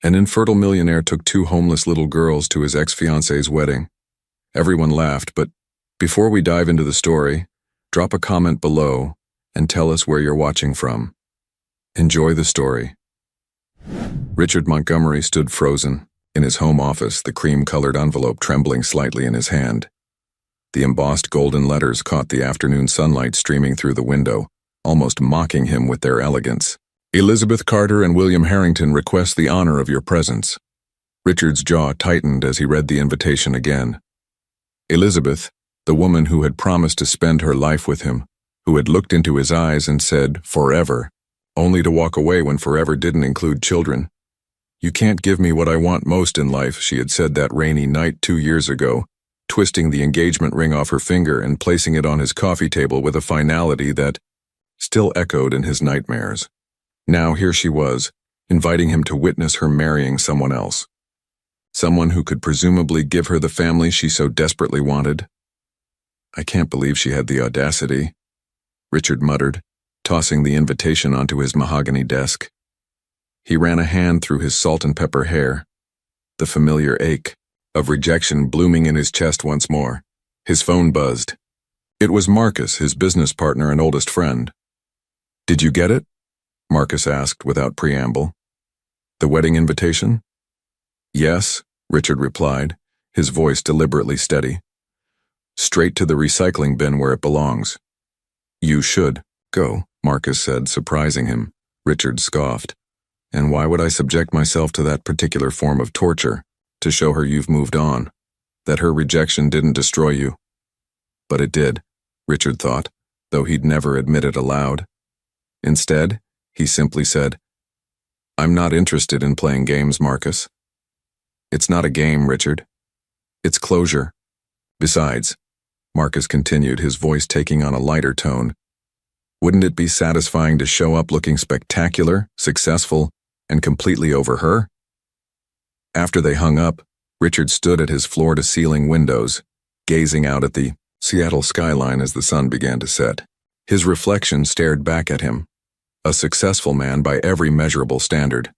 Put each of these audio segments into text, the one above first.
An infertile millionaire took two homeless little girls to his ex-fiancée's wedding. Everyone laughed, but before we dive into the story, drop a comment below and tell us where you're watching from. Enjoy the story. Richard Montgomery stood frozen in his home office, the cream-colored envelope trembling slightly in his hand. The embossed golden letters caught the afternoon sunlight streaming through the window, almost mocking him with their elegance. Elizabeth Carter and William Harrington request the honor of your presence. Richard's jaw tightened as he read the invitation again. Elizabeth, the woman who had promised to spend her life with him, who had looked into his eyes and said, "Forever," only to walk away when forever didn't include children. "You can't give me what I want most in life," she had said that rainy night 2 years ago, twisting the engagement ring off her finger and placing it on his coffee table with a finality that still echoed in his nightmares. Now here she was, inviting him to witness her marrying someone else. Someone who could presumably give her the family she so desperately wanted. "I can't believe she had the audacity," Richard muttered, tossing the invitation onto his mahogany desk. He ran a hand through his salt and pepper hair, the familiar ache of rejection blooming in his chest once more. His phone buzzed. It was Marcus, his business partner and oldest friend. "Did you get it?" Marcus asked without preamble. "The wedding invitation?" "Yes," Richard replied, his voice deliberately steady. "Straight to the recycling bin where it belongs." "You should go," Marcus said, surprising him. Richard scoffed. "And why would I subject myself to that particular form of torture? To show her you've moved on, that her rejection didn't destroy you." But it did, Richard thought, though he'd never admit it aloud. Instead, he simply said, "I'm not interested in playing games, Marcus." "It's not a game, Richard. It's closure. Besides," Marcus continued, his voice taking on a lighter tone, "wouldn't it be satisfying to show up looking spectacular, successful, and completely over her?" After they hung up, Richard stood at his floor-to-ceiling windows, gazing out at the Seattle skyline as the sun began to set. His reflection stared back at him, a successful man by every measurable standard.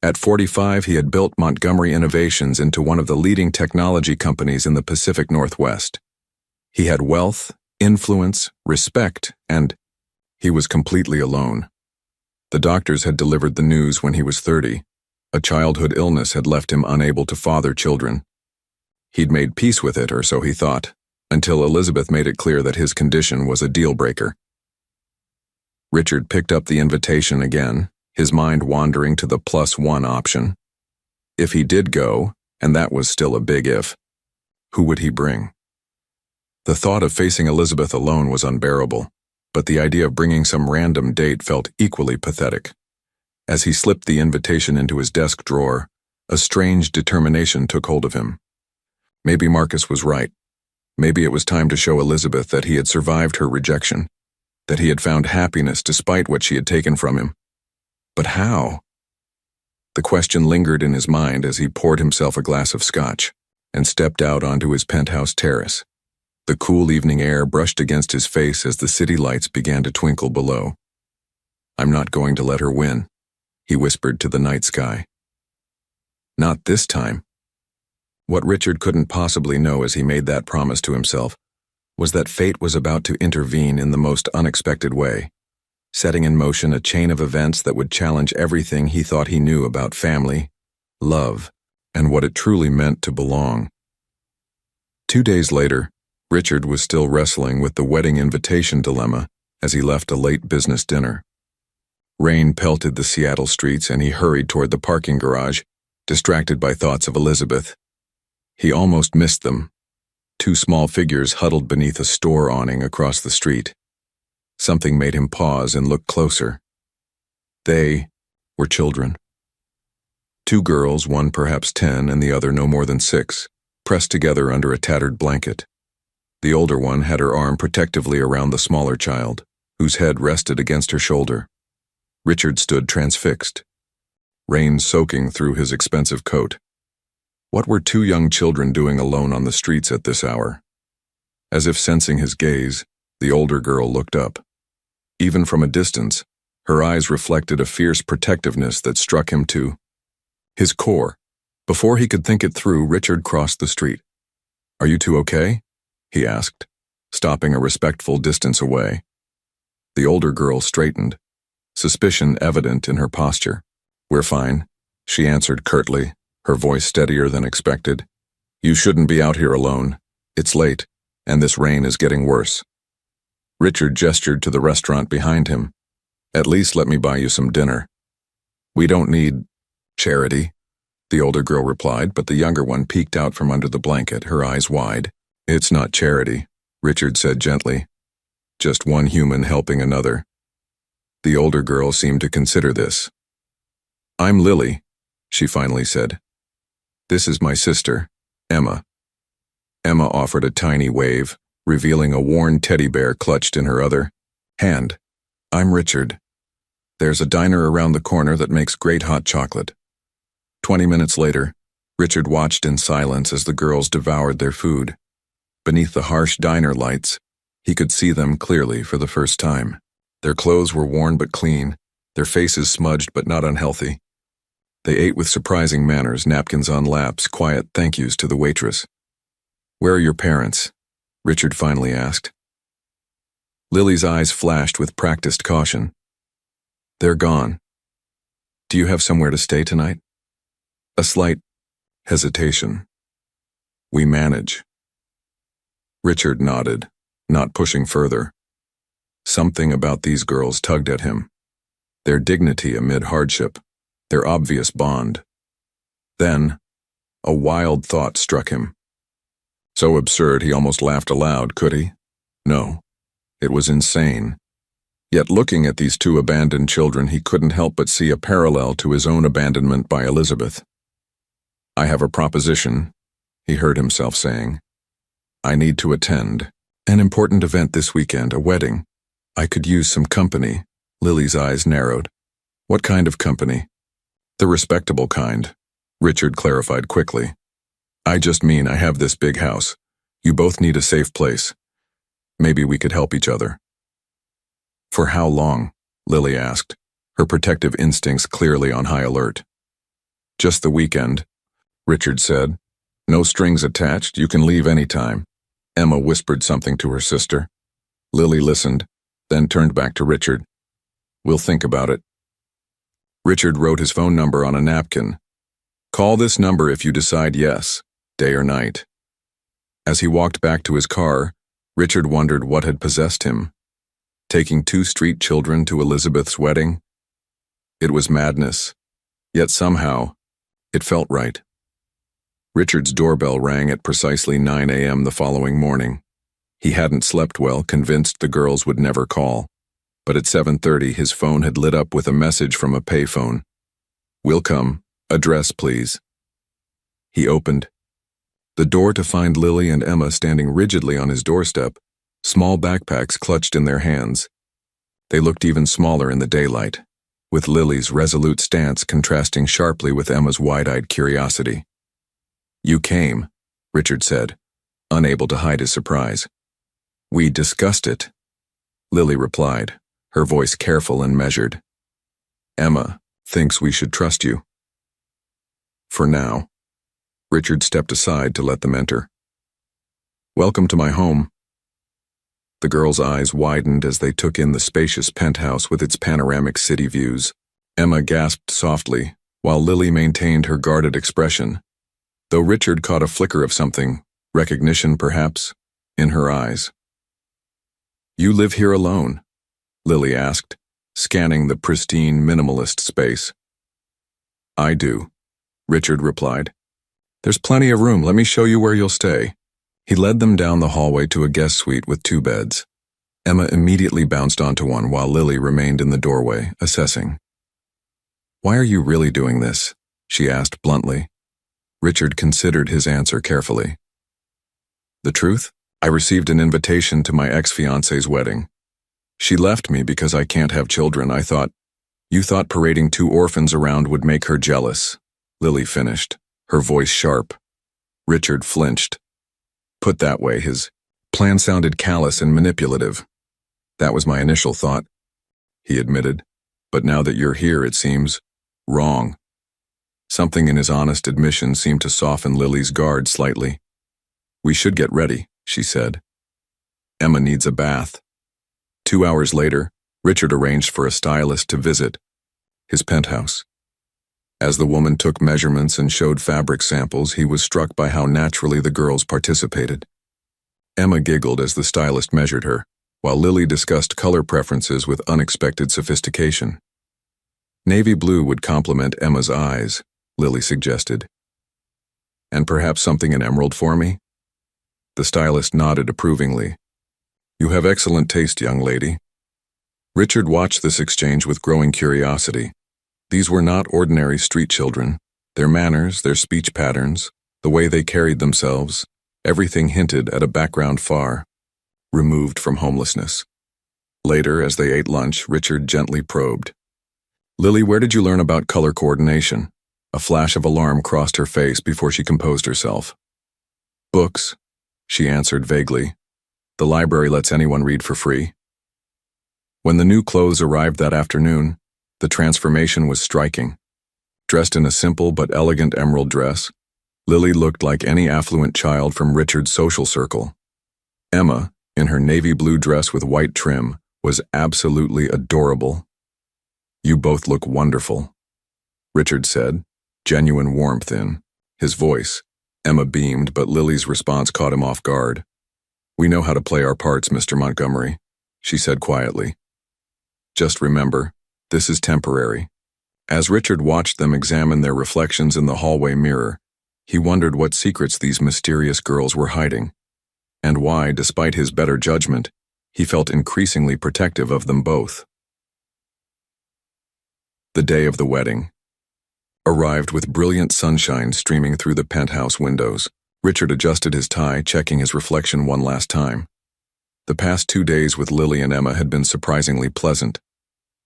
At 45, he had built Montgomery Innovations into one of the leading technology companies in the Pacific Northwest. He had wealth, influence, respect, and he was completely alone. The doctors had delivered the news when he was 30. A childhood illness had left him unable to father children. He'd made peace with it, or so he thought, until Elizabeth made it clear that his condition was a deal-breaker. Richard picked up the invitation again, his mind wandering to the +1 option. If he did go, and that was still a big if, who would he bring? The thought of facing Elizabeth alone was unbearable, but the idea of bringing some random date felt equally pathetic. As he slipped the invitation into his desk drawer, a strange determination took hold of him. Maybe Marcus was right. Maybe it was time to show Elizabeth that he had survived her rejection, that he had found happiness despite what she had taken from him. But how? The question lingered in his mind as he poured himself a glass of scotch and stepped out onto his penthouse terrace. The cool evening air brushed against his face as the city lights began to twinkle below. "I'm not going to let her win," he whispered to the night sky. Not this time. What Richard couldn't possibly know as he made that promise to himself was that fate was about to intervene in the most unexpected way, setting in motion a chain of events that would challenge everything he thought he knew about family, love, and what it truly meant to belong. 2 days later, Richard was still wrestling with the wedding invitation dilemma as he left a late business dinner. Rain pelted the Seattle streets and he hurried toward the parking garage, distracted by thoughts of Elizabeth. He almost missed them. 2 small figures huddled beneath a store awning across the street. Something made him pause and look closer. They were children. 2 girls, one perhaps 10 and the other no more than 6, pressed together under a tattered blanket. The older one had her arm protectively around the smaller child, whose head rested against her shoulder. Richard stood transfixed, rain soaking through his expensive coat. What were 2 young children doing alone on the streets at this hour? As if sensing his gaze, the older girl looked up. Even from a distance, her eyes reflected a fierce protectiveness that struck him to His core. Before he could think it through, Richard crossed the street. "Are you two okay?" he asked, stopping a respectful distance away. The older girl straightened, suspicion evident in her posture. "We're fine," she answered curtly, her voice steadier than expected. "You shouldn't be out here alone. It's late, and this rain is getting worse." Richard gestured to the restaurant behind him. "At least let me buy you some dinner." "We don't need charity," the older girl replied, but the younger one peeked out from under the blanket, her eyes wide. "It's not charity," Richard said gently. "Just one human helping another." The older girl seemed to consider this. "I'm Lily," she finally said. "This is my sister, Emma." Emma offered a tiny wave, revealing a worn teddy bear clutched in her other hand. "I'm Richard. There's a diner around the corner that makes great hot chocolate." 20 minutes later, Richard watched in silence as the girls devoured their food. Beneath the harsh diner lights, he could see them clearly for the first time. Their clothes were worn but clean, their faces smudged but not unhealthy. They ate with surprising manners, napkins on laps, quiet thank yous to the waitress. "Where are your parents?" Richard finally asked. Lily's eyes flashed with practiced caution. "They're gone. Do you have somewhere to stay tonight?" A slight hesitation. "We manage." Richard nodded, not pushing further. Something about these girls tugged at him. Their dignity amid hardship, their obvious bond. Then, a wild thought struck him. So absurd he almost laughed aloud, could he? No, it was insane. Yet looking at these two abandoned children, he couldn't help but see a parallel to his own abandonment by Elizabeth. "I have a proposition," he heard himself saying. "I need to attend an important event this weekend, a wedding. I could use some company." Lily's eyes narrowed. "What kind of company?" "The respectable kind," Richard clarified quickly. "I just mean I have this big house. You both need a safe place. Maybe we could help each other." "For how long?" Lily asked, her protective instincts clearly on high alert. "Just the weekend," Richard said. "No strings attached, you can leave any time." Emma whispered something to her sister. Lily listened, then turned back to Richard. "We'll think about it." Richard wrote his phone number on a napkin. "Call this number if you decide yes, day or night." As he walked back to his car, Richard wondered what had possessed him. Taking two street children to Elizabeth's wedding? It was madness, yet somehow, it felt right. Richard's doorbell rang at precisely 9 a.m. the following morning. He hadn't slept well, convinced the girls would never call. But at 7:30, his phone had lit up with a message from a payphone. "We'll come. Address, please." He opened the door to find Lily and Emma standing rigidly on his doorstep, small backpacks clutched in their hands. They looked even smaller in the daylight, with Lily's resolute stance contrasting sharply with Emma's wide-eyed curiosity. "You came," Richard said, unable to hide his surprise. "We discussed it," Lily replied, her voice careful and measured. "Emma thinks we should trust you." For now. Richard stepped aside to let them enter. "Welcome to my home." The girls' eyes widened as they took in the spacious penthouse with its panoramic city views. Emma gasped softly, while Lily maintained her guarded expression, though Richard caught a flicker of something, recognition perhaps, in her eyes. "You live here alone?" Lily asked, scanning the pristine, minimalist space. "I do," Richard replied. "There's plenty of room. Let me show you where you'll stay." He led them down the hallway to a guest suite with 2 beds. Emma immediately bounced onto one while Lily remained in the doorway, assessing. "Why are you really doing this?" she asked bluntly. Richard considered his answer carefully. "The truth? I received an invitation to my ex-fiancée's wedding. She left me because I can't have children. You thought parading 2 orphans around would make her jealous," Lily finished, her voice sharp. Richard flinched. Put that way, his plan sounded callous and manipulative. "That was my initial thought," he admitted. "But now that you're here, it seems wrong." Something in his honest admission seemed to soften Lily's guard slightly. "We should get ready," she said. "Emma needs a bath." 2 hours later, Richard arranged for a stylist to visit his penthouse. As the woman took measurements and showed fabric samples, he was struck by how naturally the girls participated. Emma giggled as the stylist measured her, while Lily discussed color preferences with unexpected sophistication. "Navy blue would complement Emma's eyes," Lily suggested. "And perhaps something in emerald for me?" The stylist nodded approvingly. "You have excellent taste, young lady." Richard watched this exchange with growing curiosity. These were not ordinary street children. Their manners, their speech patterns, the way they carried themselves, everything hinted at a background far removed from homelessness. Later, as they ate lunch, Richard gently probed. "Lily, where did you learn about color coordination?" A flash of alarm crossed her face before she composed herself. "Books," she answered vaguely. "The library lets anyone read for free." When the new clothes arrived that afternoon, the transformation was striking. Dressed in a simple but elegant emerald dress, Lily looked like any affluent child from Richard's social circle. Emma, in her navy blue dress with white trim, was absolutely adorable. "You both look wonderful," Richard said, genuine warmth in his voice. Emma beamed, but Lily's response caught him off guard. "We know how to play our parts, Mr. Montgomery," she said quietly. "Just remember, this is temporary." As Richard watched them examine their reflections in the hallway mirror, he wondered what secrets these mysterious girls were hiding, and why, despite his better judgment, he felt increasingly protective of them both. The day of the wedding arrived with brilliant sunshine streaming through the penthouse windows. Richard adjusted his tie, checking his reflection one last time. The past 2 days with Lily and Emma had been surprisingly pleasant.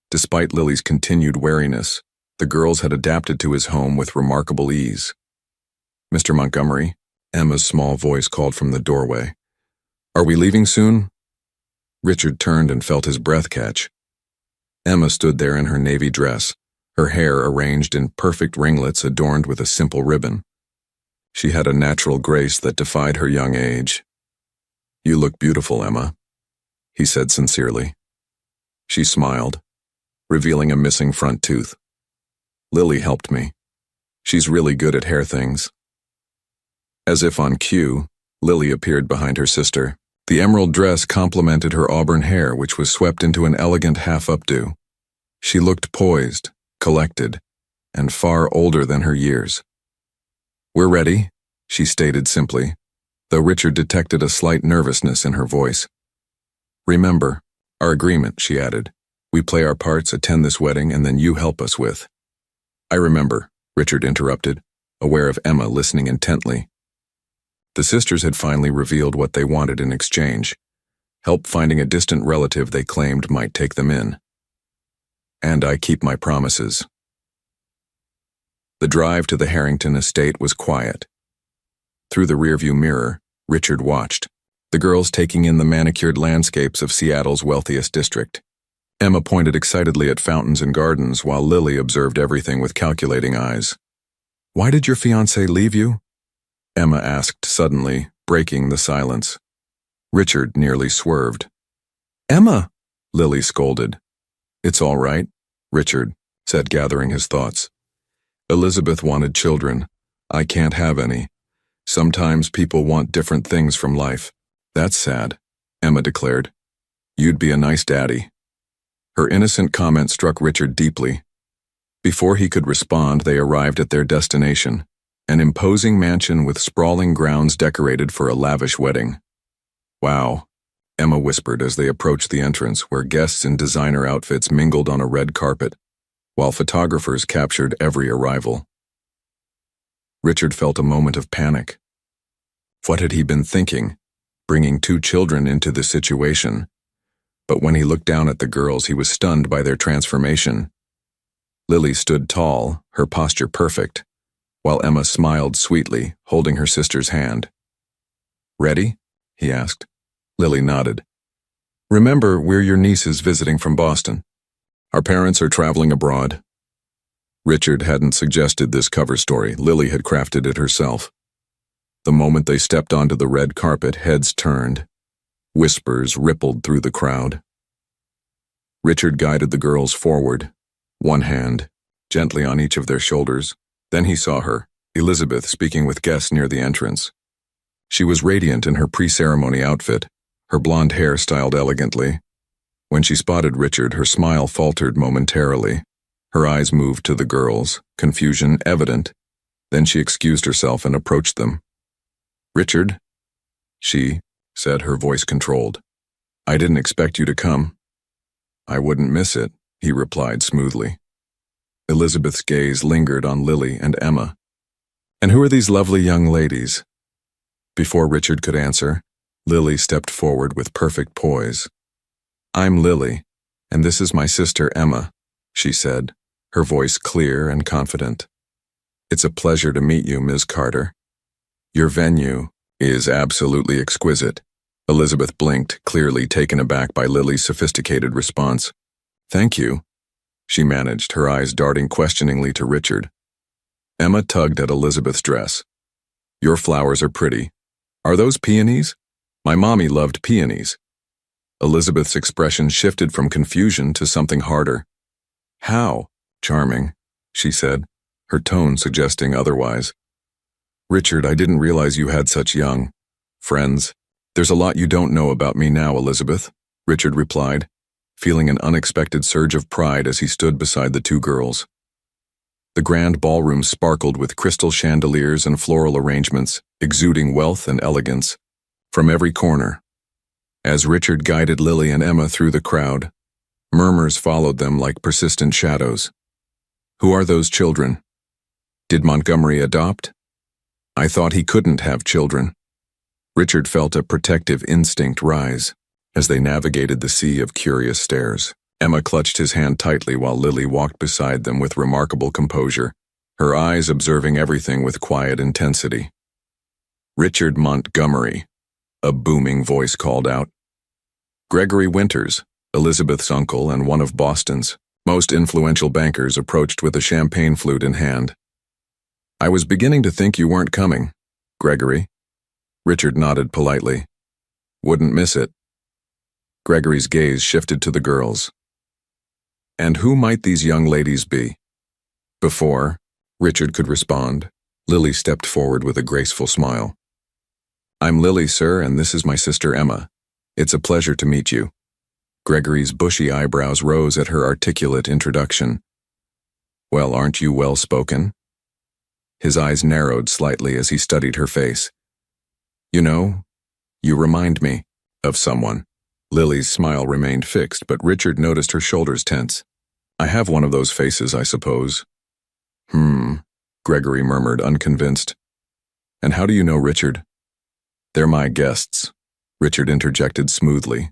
Despite Lily's continued wariness, the girls had adapted to his home with remarkable ease. "Mr. Montgomery," Emma's small voice called from the doorway. "Are we leaving soon?" Richard turned and felt his breath catch. Emma stood there in her navy dress, her hair arranged in perfect ringlets adorned with a simple ribbon. She had a natural grace that defied her young age. "You look beautiful, Emma," he said sincerely. She smiled, revealing a missing front tooth. "Lily helped me. She's really good at hair things." As if on cue, Lily appeared behind her sister. The emerald dress complemented her auburn hair, which was swept into an elegant half-updo. She looked poised, collected, and far older than her years. "We're ready," she stated simply, though Richard detected a slight nervousness in her voice. "Remember our agreement," she added. "We play our parts, attend this wedding, and then you help us with—" "I remember," Richard interrupted, aware of Emma listening intently. The sisters had finally revealed what they wanted in exchange: help finding a distant relative they claimed might take them in. "And I keep my promises." The drive to the Harrington estate was quiet. Through the rearview mirror, Richard watched, the girls taking in the manicured landscapes of Seattle's wealthiest district. Emma pointed excitedly at fountains and gardens, while Lily observed everything with calculating eyes. "Why did your fiancé leave you?" Emma asked suddenly, breaking the silence. Richard nearly swerved. "Emma!" Lily scolded. "It's all right," Richard said, gathering his thoughts. "Elizabeth wanted children. I can't have any. Sometimes people want different things from life." "That's sad," Emma declared. "You'd be a nice daddy." Her innocent comment struck Richard deeply. Before he could respond, they arrived at their destination, an imposing mansion with sprawling grounds decorated for a lavish wedding. "Wow," Emma whispered as they approached the entrance, where guests in designer outfits mingled on a red carpet, while photographers captured every arrival. Richard felt a moment of panic. What had he been thinking, bringing 2 children into the situation? But when he looked down at the girls, he was stunned by their transformation. Lily stood tall, her posture perfect, while Emma smiled sweetly, holding her sister's hand. "Ready?" he asked. Lily nodded. "Remember, we're your nieces visiting from Boston. Our parents are traveling abroad." Richard hadn't suggested this cover story. Lily had crafted it herself. The moment they stepped onto the red carpet, heads turned. Whispers rippled through the crowd. Richard guided the girls forward, one hand gently on each of their shoulders. Then he saw her, Elizabeth, speaking with guests near the entrance. She was radiant in her pre-ceremony outfit, her blonde hair styled elegantly. When she spotted Richard, her smile faltered momentarily. Her eyes moved to the girls, confusion evident. Then she excused herself and approached them. "Richard," she said, her voice controlled. "I didn't expect you to come." "I wouldn't miss it," he replied smoothly. Elizabeth's gaze lingered on Lily and Emma. "And who are these lovely young ladies?" Before Richard could answer, Lily stepped forward with perfect poise. "I'm Lily, and this is my sister Emma," she said, her voice clear and confident. "It's a pleasure to meet you, Ms. Carter. Your venue is absolutely exquisite." Elizabeth blinked, clearly taken aback by Lily's sophisticated response. "Thank you," she managed, her eyes darting questioningly to Richard. Emma tugged at Elizabeth's dress. "Your flowers are pretty. Are those peonies? My mommy loved peonies." Elizabeth's expression shifted from confusion to something harder. "How? Charming," she said, her tone suggesting otherwise. "Richard, I didn't realize you had such young friends." "There's a lot you don't know about me now, Elizabeth," Richard replied, feeling an unexpected surge of pride as he stood beside the two girls. The grand ballroom sparkled with crystal chandeliers and floral arrangements, exuding wealth and elegance from every corner. As Richard guided Lily and Emma through the crowd, murmurs followed them like persistent shadows. "Who are those children? Did Montgomery adopt? I thought he couldn't have children." Richard felt a protective instinct rise as they navigated the sea of curious stares. Emma clutched his hand tightly while Lily walked beside them with remarkable composure, her eyes observing everything with quiet intensity. "Richard Montgomery," a booming voice called out. Gregory Winters, Elizabeth's uncle and one of Boston's most influential bankers, approached with a champagne flute in hand. "I was beginning to think you weren't coming, Gregory." Richard nodded politely. "Wouldn't miss it." Gregory's gaze shifted to the girls. "And who might these young ladies be?" Before Richard could respond, Lily stepped forward with a graceful smile. "I'm Lily, sir, and this is my sister Emma. It's a pleasure to meet you." Gregory's bushy eyebrows rose at her articulate introduction. "Well, aren't you well-spoken?" His eyes narrowed slightly as he studied her face. "You know, you remind me of someone." Lily's smile remained fixed, but Richard noticed her shoulders tense. "I have one of those faces, I suppose." Gregory murmured, unconvinced. "And how do you know Richard?" "They're my guests," Richard interjected smoothly.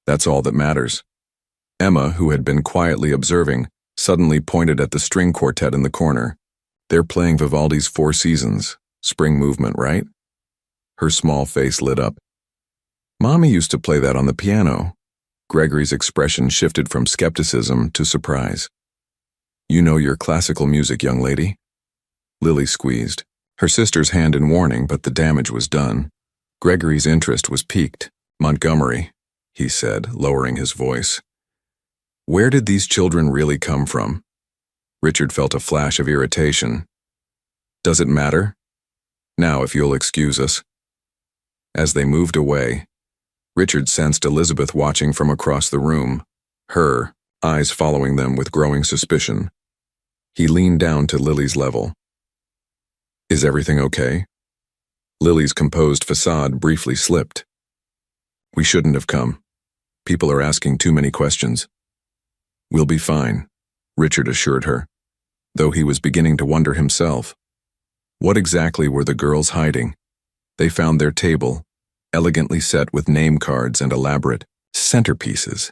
"That's all that matters." Emma, who had been quietly observing, suddenly pointed at the string quartet in the corner. "They're playing Vivaldi's Four Seasons, spring movement, right?" Her small face lit up. "Mommy used to play that on the piano." Gregory's expression shifted from skepticism to surprise. "You know your classical music, young lady?" Lily squeezed, her sister's hand in warning, but the damage was done. Gregory's interest was piqued. "Montgomery," he said, lowering his voice. "Where did these children really come from?" Richard felt a flash of irritation. "Does it matter? Now, if you'll excuse us." As they moved away, Richard sensed Elizabeth watching from across the room, her eyes following them with growing suspicion. He leaned down to Lily's level. "Is everything okay?" Lily's composed facade briefly slipped. "We shouldn't have come. People are asking too many questions." "We'll be fine," Richard assured her, though he was beginning to wonder himself. What exactly were the girls hiding? They found their table, elegantly set with name cards and elaborate centerpieces.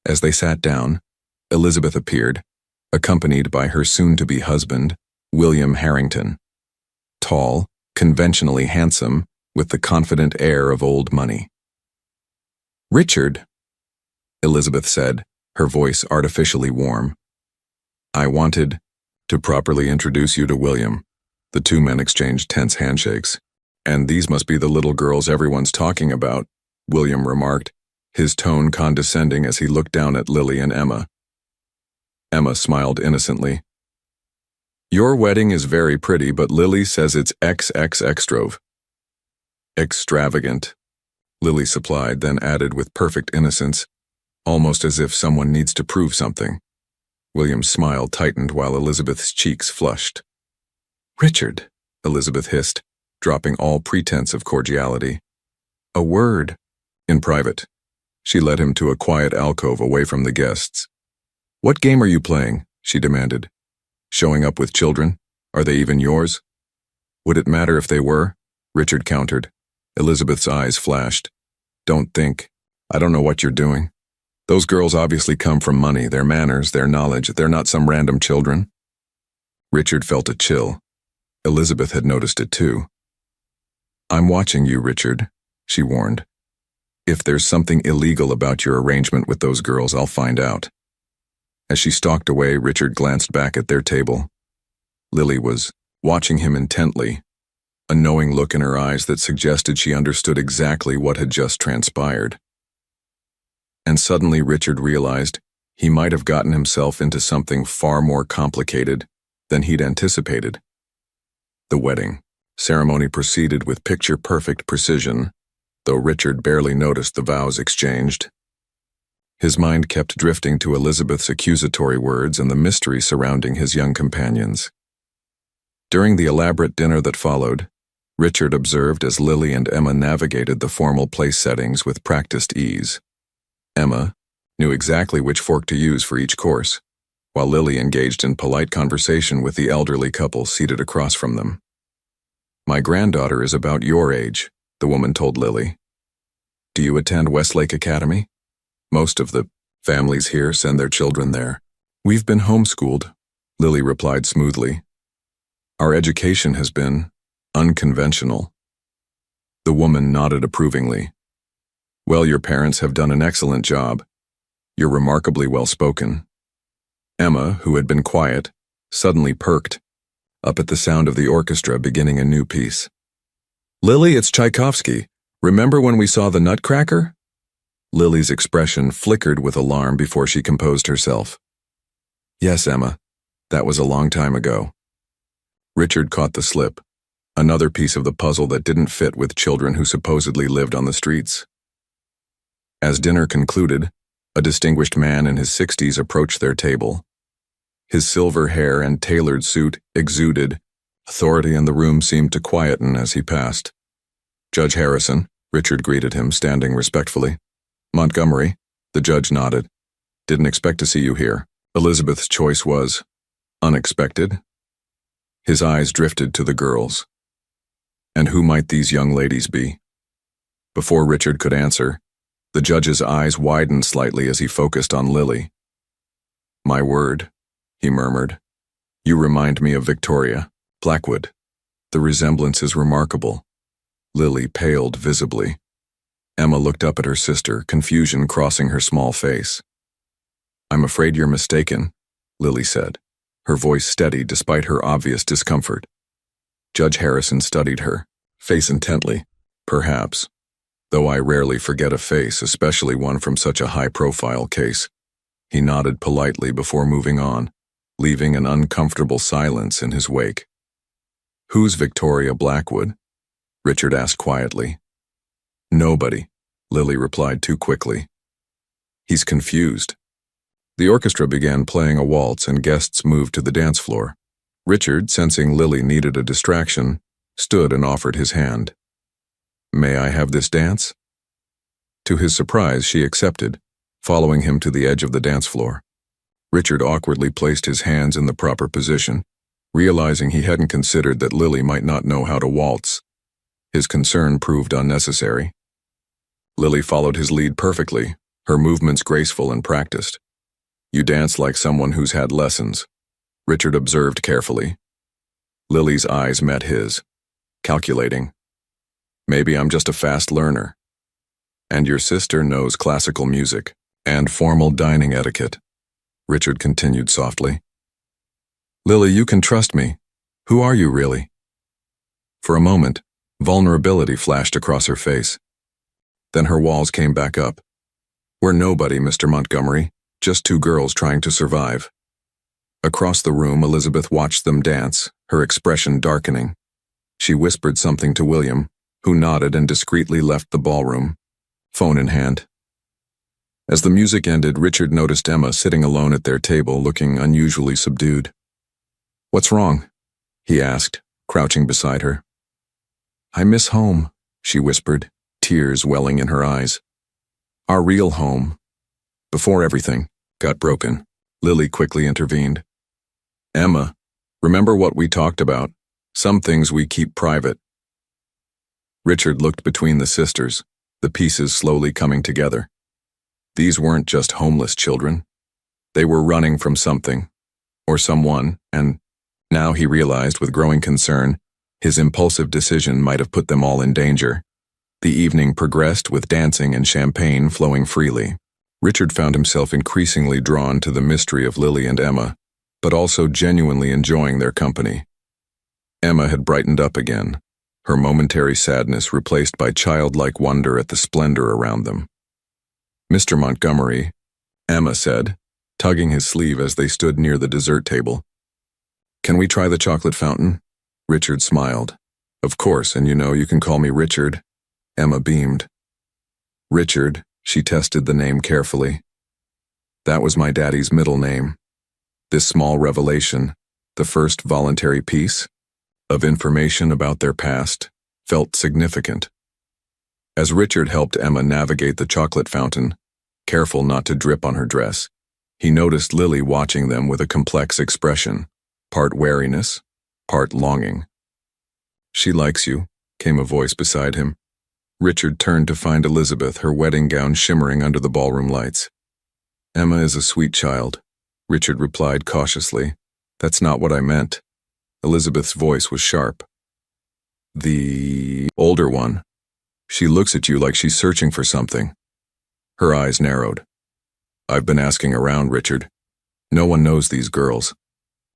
As they sat down, Elizabeth appeared, accompanied by her soon-to-be husband, William Harrington. Tall, conventionally handsome, with the confident air of old money. "Richard," Elizabeth said, her voice artificially warm. I wanted to properly introduce you to William. The two men exchanged tense handshakes. And these must be the little girls everyone's talking about, William remarked, his tone condescending as he looked down at Lily and Emma. Emma smiled innocently. Your wedding is very pretty, but Lily says it's XXXtrove. Extravagant, Lily supplied, then added with perfect innocence, almost as if someone needs to prove something. William's smile tightened while Elizabeth's cheeks flushed. Richard, Elizabeth hissed, dropping all pretense of cordiality. A word. In private. She led him to a quiet alcove away from the guests. What game are you playing? She demanded. Showing up with children? Are they even yours? Would it matter if they were? Richard countered. Elizabeth's eyes flashed. Don't think. I don't know what you're doing. Those girls obviously come from money, their manners, their knowledge. They're not some random children. Richard felt a chill. Elizabeth had noticed it too. I'm watching you, Richard, she warned. If there's something illegal about your arrangement with those girls, I'll find out. As she stalked away, Richard glanced back at their table. Lily was watching him intently, a knowing look in her eyes that suggested she understood exactly what had just transpired. And suddenly Richard realized he might have gotten himself into something far more complicated than he'd anticipated. The wedding ceremony proceeded with picture-perfect precision, though Richard barely noticed the vows exchanged. His mind kept drifting to Elizabeth's accusatory words and the mystery surrounding his young companions. During the elaborate dinner that followed, Richard observed as Lily and Emma navigated the formal place settings with practiced ease. Emma knew exactly which fork to use for each course, while Lily engaged in polite conversation with the elderly couple seated across from them. My granddaughter is about your age, the woman told Lily. Do you attend Westlake Academy? Most of the families here send their children there. We've been homeschooled, Lily replied smoothly. Our education has been unconventional. The woman nodded approvingly. Well, your parents have done an excellent job. You're remarkably well-spoken. Emma, who had been quiet, suddenly perked, up at the sound of the orchestra beginning a new piece. Lily, it's Tchaikovsky. Remember when we saw the Nutcracker? Lily's expression flickered with alarm before she composed herself. Yes, Emma. That was a long time ago. Richard caught the slip, another piece of the puzzle that didn't fit with children who supposedly lived on the streets. As dinner concluded, a distinguished man in his 60s approached their table. His silver hair and tailored suit exuded authority, and the room seemed to quieten as he passed. Judge Harrison, Richard greeted him, standing respectfully. Montgomery, the judge nodded. Didn't expect to see you here. Elizabeth's choice was unexpected. His eyes drifted to the girls. And who might these young ladies be? Before Richard could answer, the judge's eyes widened slightly as he focused on Lily. My word, he murmured. You remind me of Victoria Blackwood. The resemblance is remarkable. Lily paled visibly. Emma looked up at her sister, confusion crossing her small face. I'm afraid you're mistaken, Lily said, her voice steady despite her obvious discomfort. Judge Harrison studied her face intently. Perhaps, though I rarely forget a face, especially one from such a high-profile case. He nodded politely before moving on, leaving an uncomfortable silence in his wake. Who's Victoria Blackwood? Richard asked quietly. Nobody, Lily replied too quickly. He's confused. The orchestra began playing a waltz and guests moved to the dance floor. Richard, sensing Lily needed a distraction, stood and offered his hand. May I have this dance? To his surprise, she accepted, following him to the edge of the dance floor. Richard awkwardly placed his hands in the proper position, realizing he hadn't considered that Lily might not know how to waltz. His concern proved unnecessary. Lily followed his lead perfectly, her movements graceful and practiced. You dance like someone who's had lessons, Richard observed carefully. Lily's eyes met his, calculating. Maybe I'm just a fast learner. And your sister knows classical music and formal dining etiquette, Richard continued softly. Lily, you can trust me. Who are you really? For a moment, vulnerability flashed across her face. Then her walls came back up. We're nobody, Mr. Montgomery, just two girls trying to survive. Across the room, Elizabeth watched them dance, her expression darkening. She whispered something to William, who nodded and discreetly left the ballroom, phone in hand. As the music ended, Richard noticed Emma sitting alone at their table, looking unusually subdued. "What's wrong?" he asked, crouching beside her. "I miss home," she whispered, tears welling in her eyes. "Our real home. Before everything got broken," Lily quickly intervened. "Emma, remember what we talked about? Some things we keep private." Richard looked between the sisters, the pieces slowly coming together. These weren't just homeless children. They were running from something, or someone, and now he realized with growing concern, his impulsive decision might have put them all in danger. The evening progressed with dancing and champagne flowing freely. Richard found himself increasingly drawn to the mystery of Lily and Emma, but also genuinely enjoying their company. Emma had brightened up again, her momentary sadness replaced by childlike wonder at the splendor around them. "Mr. Montgomery," Emma said, tugging his sleeve as they stood near the dessert table. "Can we try the chocolate fountain?" Richard smiled. "Of course, and you can call me Richard." Emma beamed. "Richard," she tested the name carefully. "That was my daddy's middle name." This small revelation, the first voluntary piece of information about their past, felt significant. As Richard helped Emma navigate the chocolate fountain, careful not to drip on her dress, he noticed Lily watching them with a complex expression, part wariness, part longing. "She likes you," came a voice beside him. Richard turned to find Elizabeth, her wedding gown shimmering under the ballroom lights. "Emma is a sweet child," Richard replied cautiously. "That's not what I meant." Elizabeth's voice was sharp. "The older one. She looks at you like she's searching for something." Her eyes narrowed. "I've been asking around, Richard. No one knows these girls.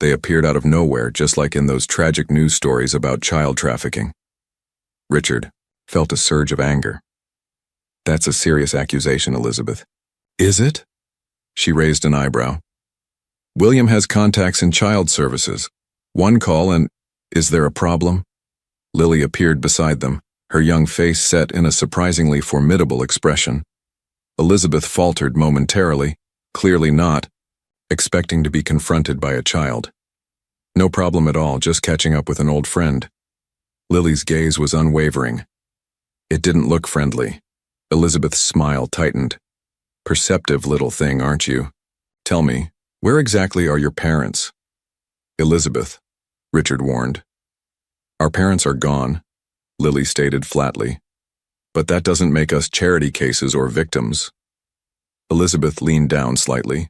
They appeared out of nowhere, just like in those tragic news stories about child trafficking." Richard felt a surge of anger. "That's a serious accusation, Elizabeth." "Is it?" She raised an eyebrow. "William has contacts in child services. One call and is there a problem?" Lily appeared beside them, her young face set in a surprisingly formidable expression. Elizabeth faltered momentarily, clearly not, expecting to be confronted by a child. "No problem at all, just catching up with an old friend." Lily's gaze was unwavering. It didn't look friendly. Elizabeth's smile tightened. "Perceptive little thing, aren't you? Tell me, where exactly are your parents?" "Elizabeth," Richard warned. "Our parents are gone," Lily stated flatly. "But that doesn't make us charity cases or victims." Elizabeth leaned down slightly.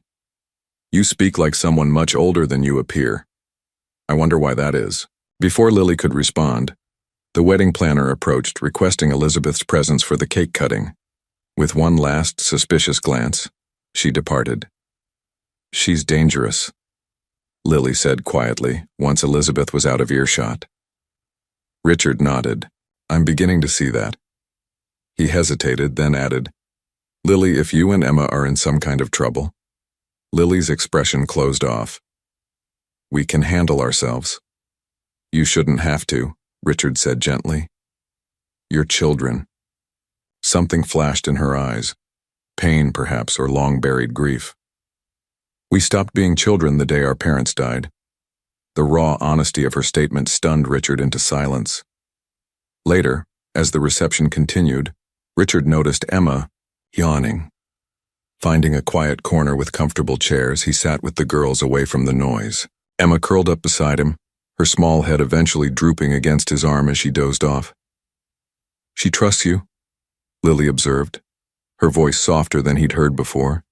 "You speak like someone much older than you appear. I wonder why that is." Before Lily could respond, the wedding planner approached, requesting Elizabeth's presence for the cake cutting. With one last suspicious glance, she departed. "She's dangerous," Lily said quietly, once Elizabeth was out of earshot. Richard nodded. "I'm beginning to see that." He hesitated, then added, "Lily, if you and Emma are in some kind of trouble." Lily's expression closed off. "We can handle ourselves." "You shouldn't have to," Richard said gently. "You're children." Something flashed in her eyes. Pain, perhaps, or long-buried grief. "We stopped being children the day our parents died." The raw honesty of her statement stunned Richard into silence. Later, as the reception continued, Richard noticed Emma yawning. Finding a quiet corner with comfortable chairs, he sat with the girls away from the noise. Emma curled up beside him, her small head eventually drooping against his arm as she dozed off. "She trusts you," Lily observed, her voice softer than he'd heard before.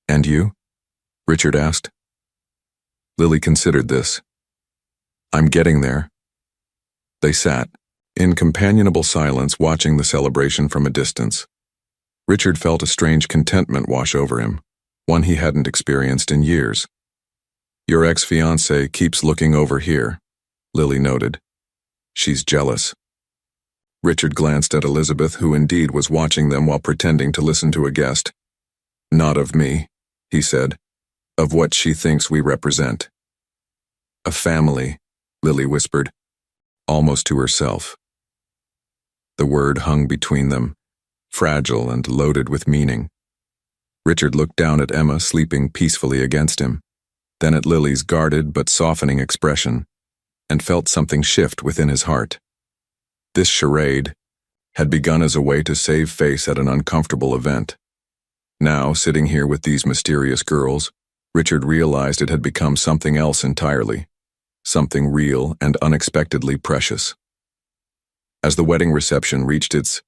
"And you?" Richard asked. Lily considered this. "I'm getting there." They sat, in companionable silence, watching the celebration from a distance. Richard felt a strange contentment wash over him, one he hadn't experienced in years. Your ex-fiancée keeps looking over here, Lily noted. She's jealous. Richard glanced at Elizabeth, who indeed was watching them while pretending to listen to a guest. Not of me, he said. Of what she thinks we represent. A family, Lily whispered, almost to herself. The word hung between them, fragile and loaded with meaning. Richard looked down at Emma sleeping peacefully against him, then at Lily's guarded but softening expression, and felt something shift within his heart. This charade had begun as a way to save face at an uncomfortable event. Now, sitting here with these mysterious girls, Richard realized it had become something else entirely, something real and unexpectedly precious. As the wedding reception reached its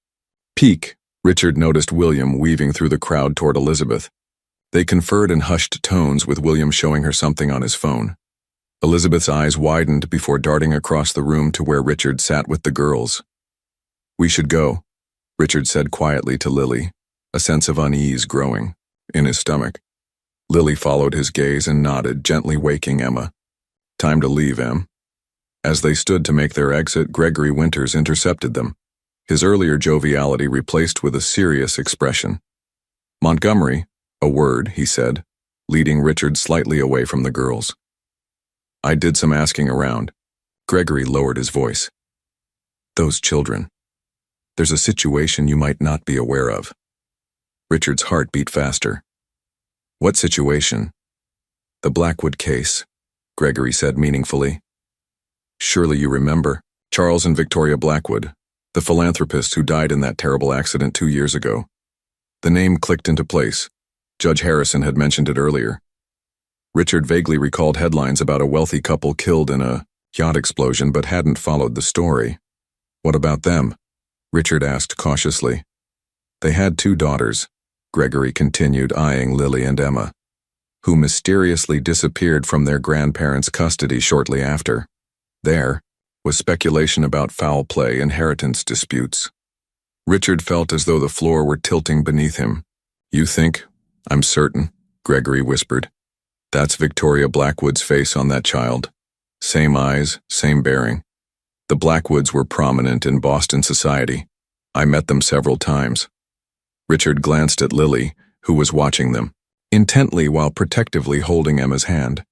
peak, Richard noticed William weaving through the crowd toward Elizabeth. They conferred in hushed tones, with William showing her something on his phone. Elizabeth's eyes widened before darting across the room to where Richard sat with the girls. We should go, Richard said quietly to Lily, a sense of unease growing in his stomach. Lily followed his gaze and nodded, gently waking Emma. Time to leave, Em. As they stood to make their exit, Gregory Winters intercepted them, his earlier joviality replaced with a serious expression. Montgomery, a word, he said, leading Richard slightly away from the girls. I did some asking around. Gregory lowered his voice. Those children. There's a situation you might not be aware of. Richard's heart beat faster. What situation? The Blackwood case, Gregory said meaningfully. Surely you remember. Charles and Victoria Blackwood, the philanthropists who died in that terrible accident 2 years ago. The name clicked into place. Judge Harrison had mentioned it earlier. Richard vaguely recalled headlines about a wealthy couple killed in a yacht explosion but hadn't followed the story. What about them? Richard asked cautiously. They had 2 daughters, Gregory continued, eyeing Lily and Emma, who mysteriously disappeared from their grandparents' custody shortly after. There was speculation about foul play, inheritance disputes. Richard felt as though the floor were tilting beneath him. You think? I'm certain, Gregory whispered. That's Victoria Blackwood's face on that child. Same eyes, same bearing. The Blackwoods were prominent in Boston society. I met them several times. Richard glanced at Lily, who was watching them, intently while protectively holding Emma's hand.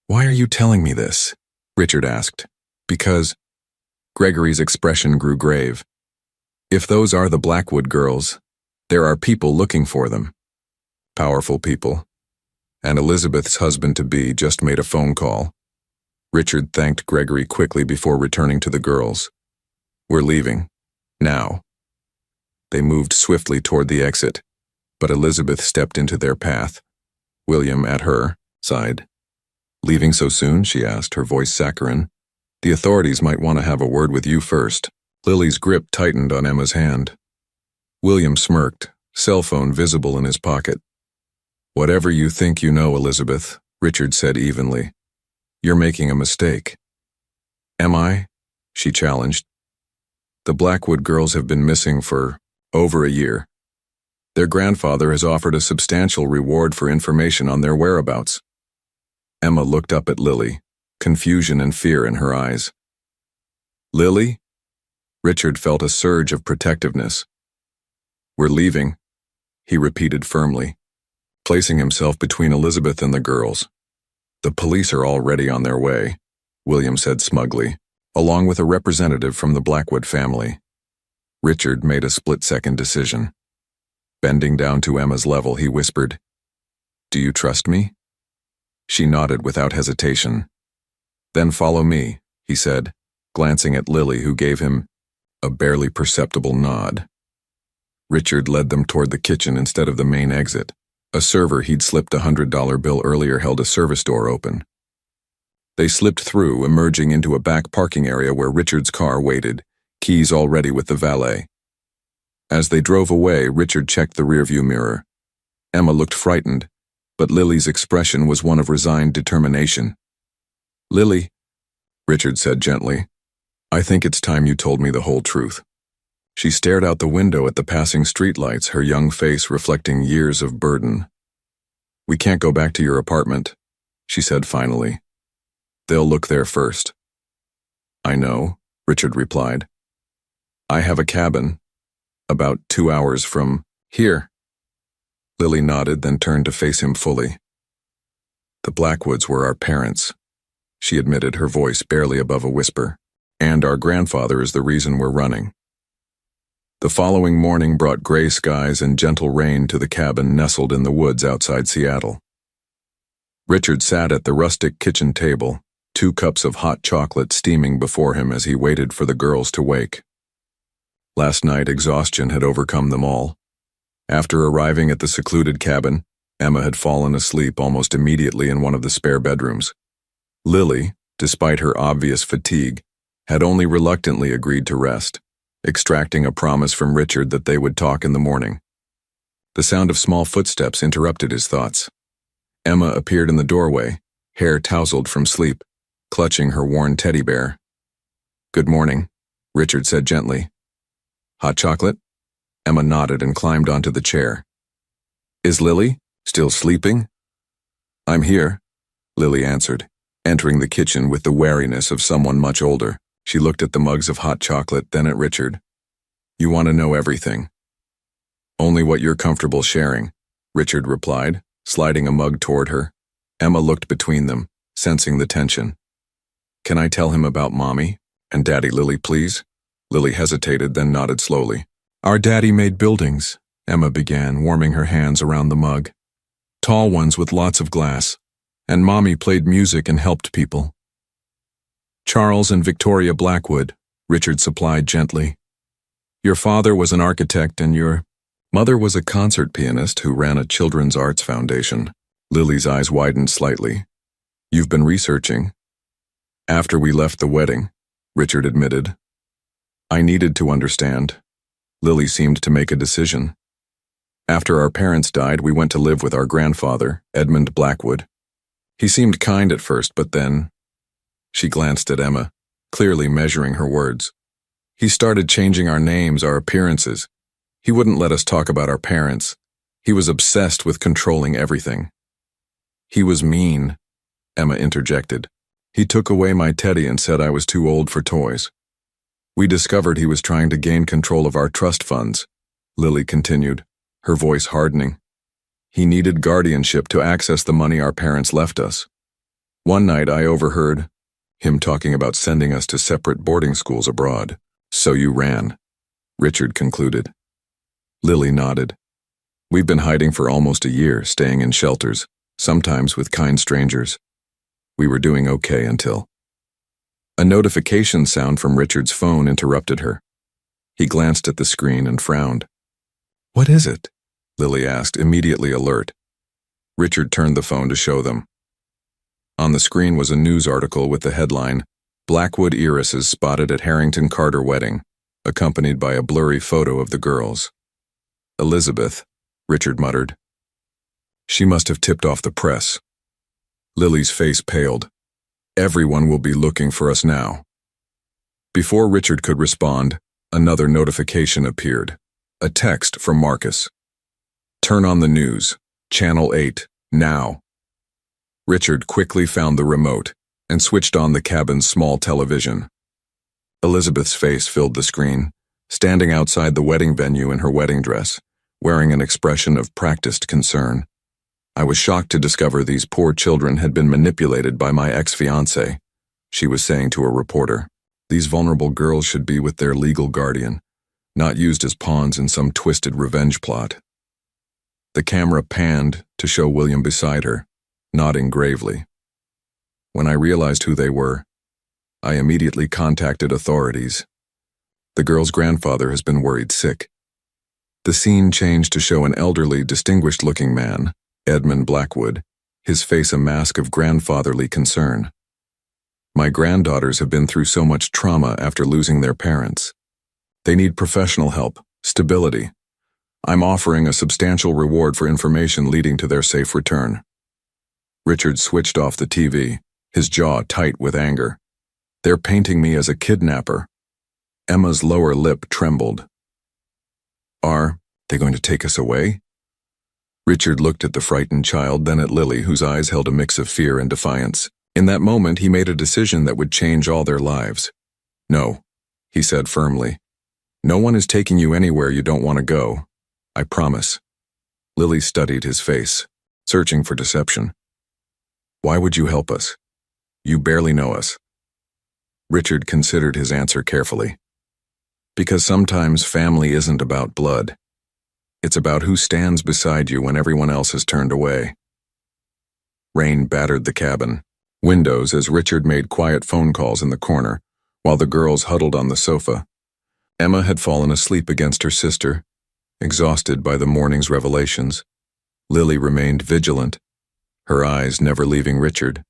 Why are you telling me this? Richard asked. Because... Gregory's expression grew grave. If those are the Blackwood girls, there are people looking for them. Powerful people. And Elizabeth's husband-to-be just made a phone call. Richard thanked Gregory quickly before returning to the girls. We're leaving. Now. They moved swiftly toward the exit, but Elizabeth stepped into their path. William, at her side. Leaving so soon? She asked, her voice saccharine. The authorities might want to have a word with you first. Lily's grip tightened on Emma's hand. William smirked, cell phone visible in his pocket. Whatever you think you know, Elizabeth, Richard said evenly. You're making a mistake. Am I? She challenged. The Blackwood girls have been missing for over a year. Their grandfather has offered a substantial reward for information on their whereabouts. Emma looked up at Lily, confusion and fear in her eyes. Lily? Richard felt a surge of protectiveness. We're leaving, he repeated firmly, placing himself between Elizabeth and the girls. The police are already on their way, William said smugly, along with a representative from the Blackwood family. Richard made a split-second decision. Bending down to Emma's level, he whispered, Do you trust me? She nodded without hesitation. Then follow me, he said, glancing at Lily, who gave him a barely perceptible nod. Richard led them toward the kitchen instead of the main exit. A server he'd slipped a $100 bill earlier held a service door open. They slipped through, emerging into a back parking area where Richard's car waited, keys already with the valet. As they drove away, Richard checked the rearview mirror. Emma looked frightened, but Lily's expression was one of resigned determination. Lily, Richard said gently, I think it's time you told me the whole truth. She stared out the window at the passing streetlights, her young face reflecting years of burden. We can't go back to your apartment, she said finally. They'll look there first. I know, Richard replied. I have a cabin, about 2 hours from here. Lily nodded, then turned to face him fully. The Blackwoods were our parents, she admitted, her voice barely above a whisper. And our grandfather is the reason we're running. The following morning brought gray skies and gentle rain to the cabin nestled in the woods outside Seattle. Richard sat at the rustic kitchen table, 2 cups of hot chocolate steaming before him as he waited for the girls to wake. Last night, exhaustion had overcome them all. After arriving at the secluded cabin, Emma had fallen asleep almost immediately in one of the spare bedrooms. Lily, despite her obvious fatigue, had only reluctantly agreed to rest, extracting a promise from Richard that they would talk in the morning. The sound of small footsteps interrupted his thoughts. Emma appeared in the doorway, hair tousled from sleep, clutching her worn teddy bear. Good morning, Richard said gently. Hot chocolate? Emma nodded and climbed onto the chair. Is Lily still sleeping? I'm here, Lily answered, entering the kitchen with the wariness of someone much older. She looked at the mugs of hot chocolate, then at Richard. You want to know everything. Only what you're comfortable sharing, Richard replied, sliding a mug toward her. Emma looked between them, sensing the tension. Can I tell him about Mommy and Daddy Lily, please? Lily hesitated, then nodded slowly. Our daddy made buildings, Emma began, warming her hands around the mug. Tall ones with lots of glass. And Mommy played music and helped people. Charles and Victoria Blackwood, Richard supplied gently. Your father was an architect and your mother was a concert pianist who ran a children's arts foundation. Lily's eyes widened slightly. You've been researching. After we left the wedding, Richard admitted. I needed to understand. Lily seemed to make a decision. After our parents died, we went to live with our grandfather, Edmund Blackwood. He seemed kind at first, but then... She glanced at Emma, clearly measuring her words. He started changing our names, our appearances. He wouldn't let us talk about our parents. He was obsessed with controlling everything. He was mean, Emma interjected. He took away my teddy and said I was too old for toys. We discovered he was trying to gain control of our trust funds, Lily continued, her voice hardening. He needed guardianship to access the money our parents left us. One night I overheard him talking about sending us to separate boarding schools abroad. So you ran, Richard concluded. Lily nodded. We've been hiding for almost a year, staying in shelters, sometimes with kind strangers. We were doing okay until... A notification sound from Richard's phone interrupted her. He glanced at the screen and frowned. What is it? Lily asked, immediately alert. Richard turned the phone to show them. On the screen was a news article with the headline, Blackwood Heiresses Spotted at Harrington Carter Wedding, accompanied by a blurry photo of the girls. Elizabeth, Richard muttered. She must have tipped off the press. Lily's face paled. Everyone will be looking for us now. Before Richard could respond, another notification appeared. A text from Marcus. Turn on the news. Channel 8, now. Richard quickly found the remote and switched on the cabin's small television. Elizabeth's face filled the screen, standing outside the wedding venue in her wedding dress, wearing an expression of practiced concern. I was shocked to discover these poor children had been manipulated by my ex-fiancé, she was saying to a reporter. These vulnerable girls should be with their legal guardian, not used as pawns in some twisted revenge plot. The camera panned to show William beside her, nodding gravely. When I realized who they were, I immediately contacted authorities. The girl's grandfather has been worried sick. The scene changed to show an elderly, distinguished-looking man, Edmund Blackwood, his face a mask of grandfatherly concern. My granddaughters have been through so much trauma after losing their parents. They need professional help, stability. I'm offering a substantial reward for information leading to their safe return. Richard switched off the TV, his jaw tight with anger. They're painting me as a kidnapper. Emma's lower lip trembled. Are they going to take us away? Richard looked at the frightened child, then at Lily, whose eyes held a mix of fear and defiance. In that moment, he made a decision that would change all their lives. "No," he said firmly. "No one is taking you anywhere you don't want to go. I promise." Lily studied his face, searching for deception. "Why would you help us? You barely know us." Richard considered his answer carefully. "Because sometimes family isn't about blood. It's about who stands beside you when everyone else has turned away." Rain battered the cabin windows as Richard made quiet phone calls in the corner, while the girls huddled on the sofa. Emma had fallen asleep against her sister, exhausted by the morning's revelations. Lily remained vigilant, her eyes never leaving Richard.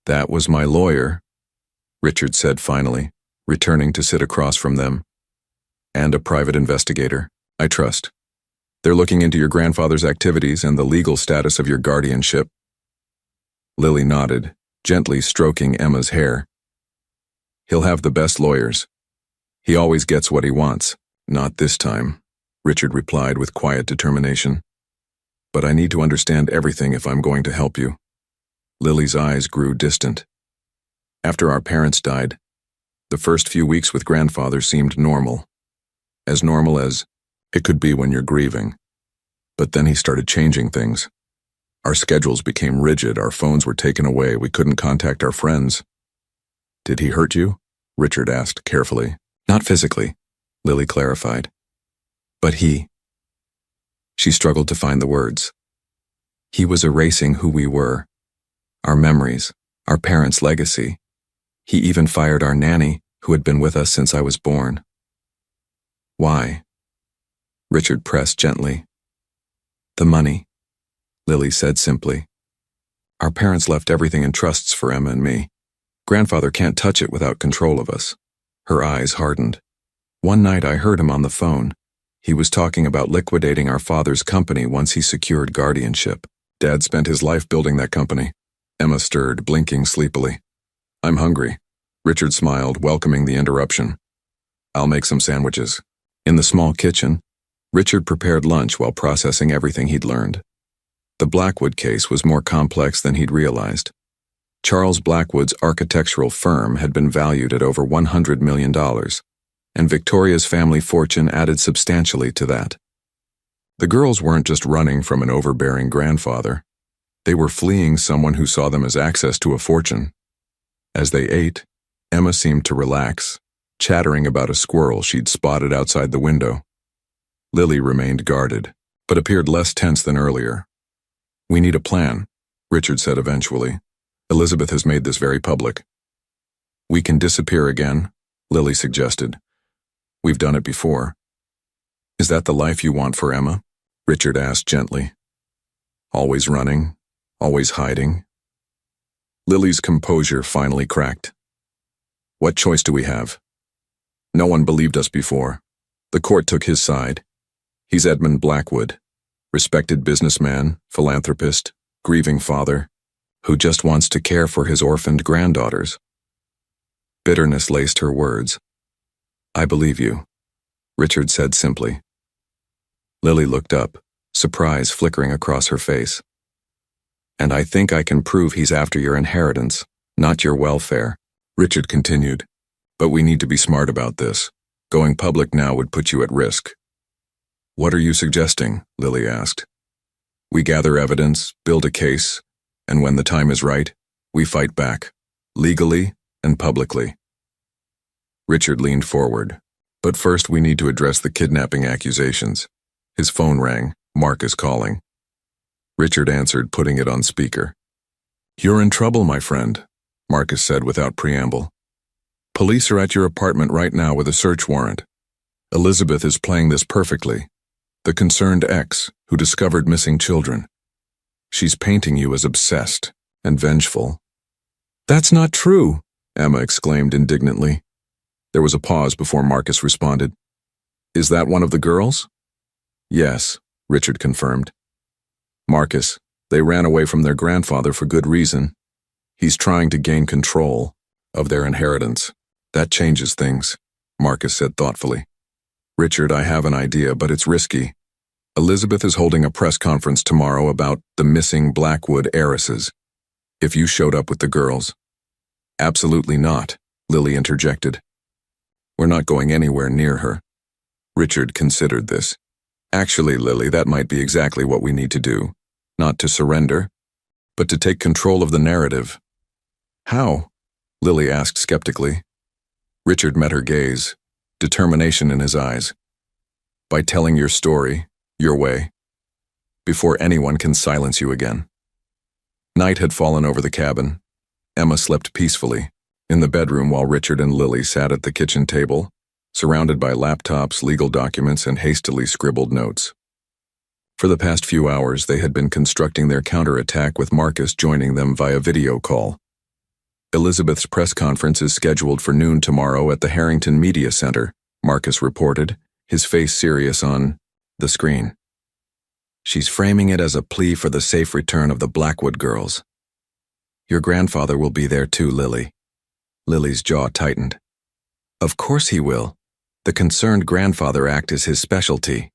"That was my lawyer," Richard said finally, returning to sit across from them. "And a private investigator, I trust. They're looking into your grandfather's activities and the legal status of your guardianship." Lily nodded, gently stroking Emma's hair. "He'll have the best lawyers. He always gets what he wants." "Not this time," Richard replied with quiet determination. "But I need to understand everything if I'm going to help you." Lily's eyes grew distant. "After our parents died, the first few weeks with grandfather seemed normal. As normal as it could be when you're grieving. But then he started changing things. Our schedules became rigid, our phones were taken away, we couldn't contact our friends." "Did he hurt you?" Richard asked carefully. "Not physically," Lily clarified. "But he..." She struggled to find the words. "He was erasing who we were, our memories, our parents' legacy. He even fired our nanny, who had been with us since I was born." "Why?" Richard pressed gently. "The money," Lily said simply. "Our parents left everything in trusts for Emma and me. Grandfather can't touch it without control of us." Her eyes hardened. "One night I heard him on the phone. He was talking about liquidating our father's company once he secured guardianship. Dad spent his life building that company." Emma stirred, blinking sleepily. "I'm hungry." Richard smiled, welcoming the interruption. "I'll make some sandwiches." In the small kitchen, Richard prepared lunch while processing everything he'd learned. The Blackwood case was more complex than he'd realized. Charles Blackwood's architectural firm had been valued at over $100 million, and Victoria's family fortune added substantially to that. The girls weren't just running from an overbearing grandfather. They were fleeing someone who saw them as access to a fortune. As they ate, Emma seemed to relax, chattering about a squirrel she'd spotted outside the window. Lily remained guarded, but appeared less tense than earlier. "We need a plan," Richard said eventually. "Elizabeth has made this very public." "We can disappear again," Lily suggested. "We've done it before." "Is that the life you want for Emma?" Richard asked gently. "Always running, always hiding?" Lily's composure finally cracked. "What choice do we have? No one believed us before. The court took his side. He's Edmund Blackwood, respected businessman, philanthropist, grieving father, who just wants to care for his orphaned granddaughters." Bitterness laced her words. "I believe you," Richard said simply. Lily looked up, surprise flickering across her face. "And I think I can prove he's after your inheritance, not your welfare," Richard continued. "But we need to be smart about this. Going public now would put you at risk." "What are you suggesting?" Lily asked. "We gather evidence, build a case, and when the time is right, we fight back, legally and publicly." Richard leaned forward. "But first we need to address the kidnapping accusations." His phone rang. "Marcus calling." Richard answered, putting it on speaker. "You're in trouble, my friend," Marcus said without preamble. "Police are at your apartment right now with a search warrant. Elizabeth is playing this perfectly. The concerned ex who discovered missing children. She's painting you as obsessed and vengeful." "That's not true," Emma exclaimed indignantly. There was a pause before Marcus responded. "Is that one of the girls?" "Yes," Richard confirmed. "Marcus, they ran away from their grandfather for good reason. He's trying to gain control of their inheritance. That changes things," Marcus said thoughtfully. "Richard, I have an idea, but it's risky. Elizabeth is holding a press conference tomorrow about the missing Blackwood heiresses. If you showed up with the girls. Absolutely not, Lily interjected. We're not going anywhere near her. Richard considered this. Actually, Lily, that might be exactly what we need to do. Not to surrender, but to take control of the narrative. How? Lily asked skeptically. Richard met her gaze, determination in his eyes. By telling your story, your way, before anyone can silence you again. Night had fallen over the cabin. Emma slept peacefully in the bedroom while Richard and Lily sat at the kitchen table, surrounded by laptops, legal documents, and hastily scribbled notes. For the past few hours, they had been constructing their counterattack with Marcus joining them via video call. Elizabeth's press conference is scheduled for noon tomorrow at the Harrington Media Center, Marcus reported, his face serious on the screen. She's framing it as a plea for the safe return of the Blackwood girls. Your grandfather will be there too, Lily. Lily's jaw tightened. Of course he will. The Concerned Grandfather Act is his specialty.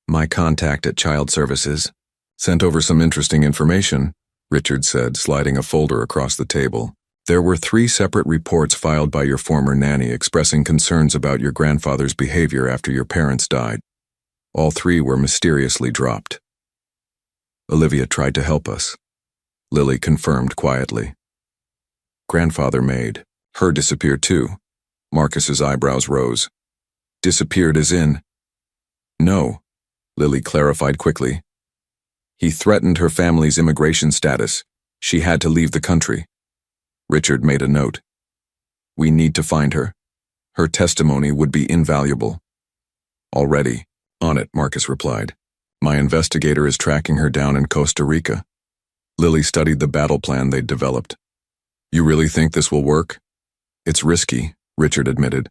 My contact at Child Services sent over some interesting information, Richard said, sliding a folder across the table. There were 3 separate reports filed by your former nanny expressing concerns about your grandfather's behavior after your parents died. All 3 were mysteriously dropped. Olivia tried to help us, Lily confirmed quietly. Grandfather made her disappear too. Marcus's eyebrows rose. Disappeared as in? No, Lily clarified quickly. He threatened her family's immigration status. She had to leave the country. Richard made a note. We need to find her. Her testimony would be invaluable. Already. On it, Marcus replied. My investigator is tracking her down in Costa Rica. Lily studied the battle plan they'd developed. You really think this will work? It's risky, Richard admitted.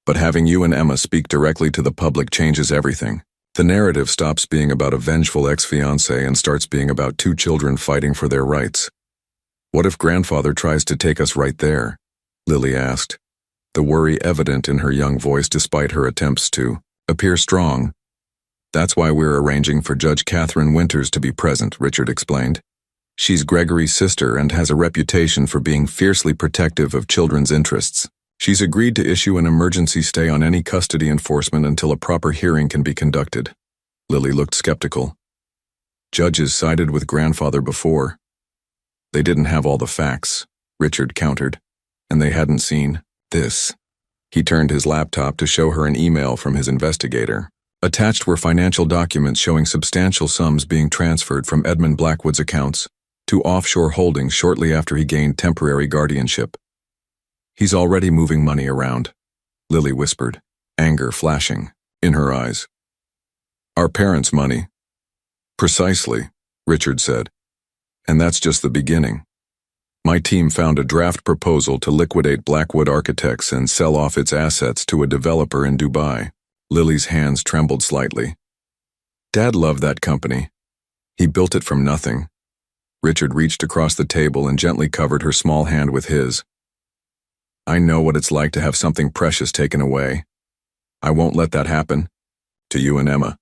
But having you and Emma speak directly to the public changes everything. The narrative stops being about a vengeful ex-fiancé and starts being about 2 children fighting for their rights. What if grandfather tries to take us right there? Lily asked, the worry evident in her young voice despite her attempts to appear strong. That's why we're arranging for Judge Catherine Winters to be present, Richard explained. She's Gregory's sister and has a reputation for being fiercely protective of children's interests. She's agreed to issue an emergency stay on any custody enforcement until a proper hearing can be conducted. Lily looked skeptical. Judges sided with grandfather before. They didn't have all the facts, Richard countered, and they hadn't seen this. He turned his laptop to show her an email from his investigator. Attached were financial documents showing substantial sums being transferred from Edmund Blackwood's accounts to offshore holdings shortly after he gained temporary guardianship. He's already moving money around, Lily whispered, anger flashing in her eyes. Our parents' money. Precisely, Richard said. And that's just the beginning. My team found a draft proposal to liquidate Blackwood Architects and sell off its assets to a developer in Dubai. Lily's hands trembled slightly. Dad loved that company. He built it from nothing. Richard reached across the table and gently covered her small hand with his. I know what it's like to have something precious taken away. I won't let that happen. To you and Emma.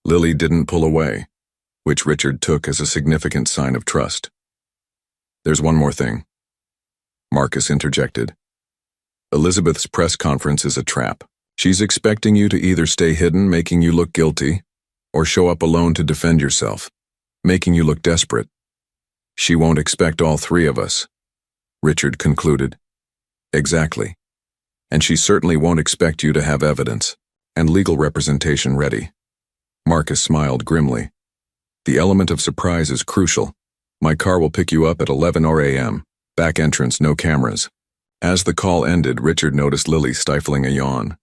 Lily didn't pull away, which Richard took as a significant sign of trust. There's one more thing. Marcus interjected. Elizabeth's press conference is a trap. She's expecting you to either stay hidden, making you look guilty, or show up alone to defend yourself, making you look desperate. She won't expect all 3 of us, Richard concluded. Exactly. And she certainly won't expect you to have evidence and legal representation ready. Marcus smiled grimly. The element of surprise is crucial. My car will pick you up at 11 a.m. Back entrance, no cameras. As the call ended, Richard noticed Lily stifling a yawn.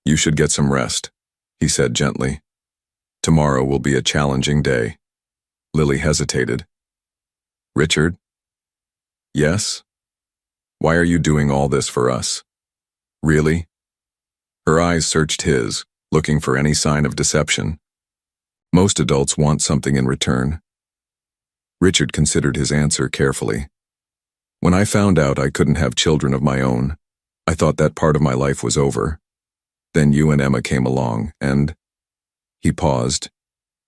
You should get some rest, he said gently. Tomorrow will be a challenging day. Lily hesitated. Richard? Yes? Why are you doing all this for us? Really? Her eyes searched his, looking for any sign of deception. Most adults want something in return. Richard considered his answer carefully. When I found out I couldn't have children of my own, I thought that part of my life was over. Then you and Emma came along, and He paused,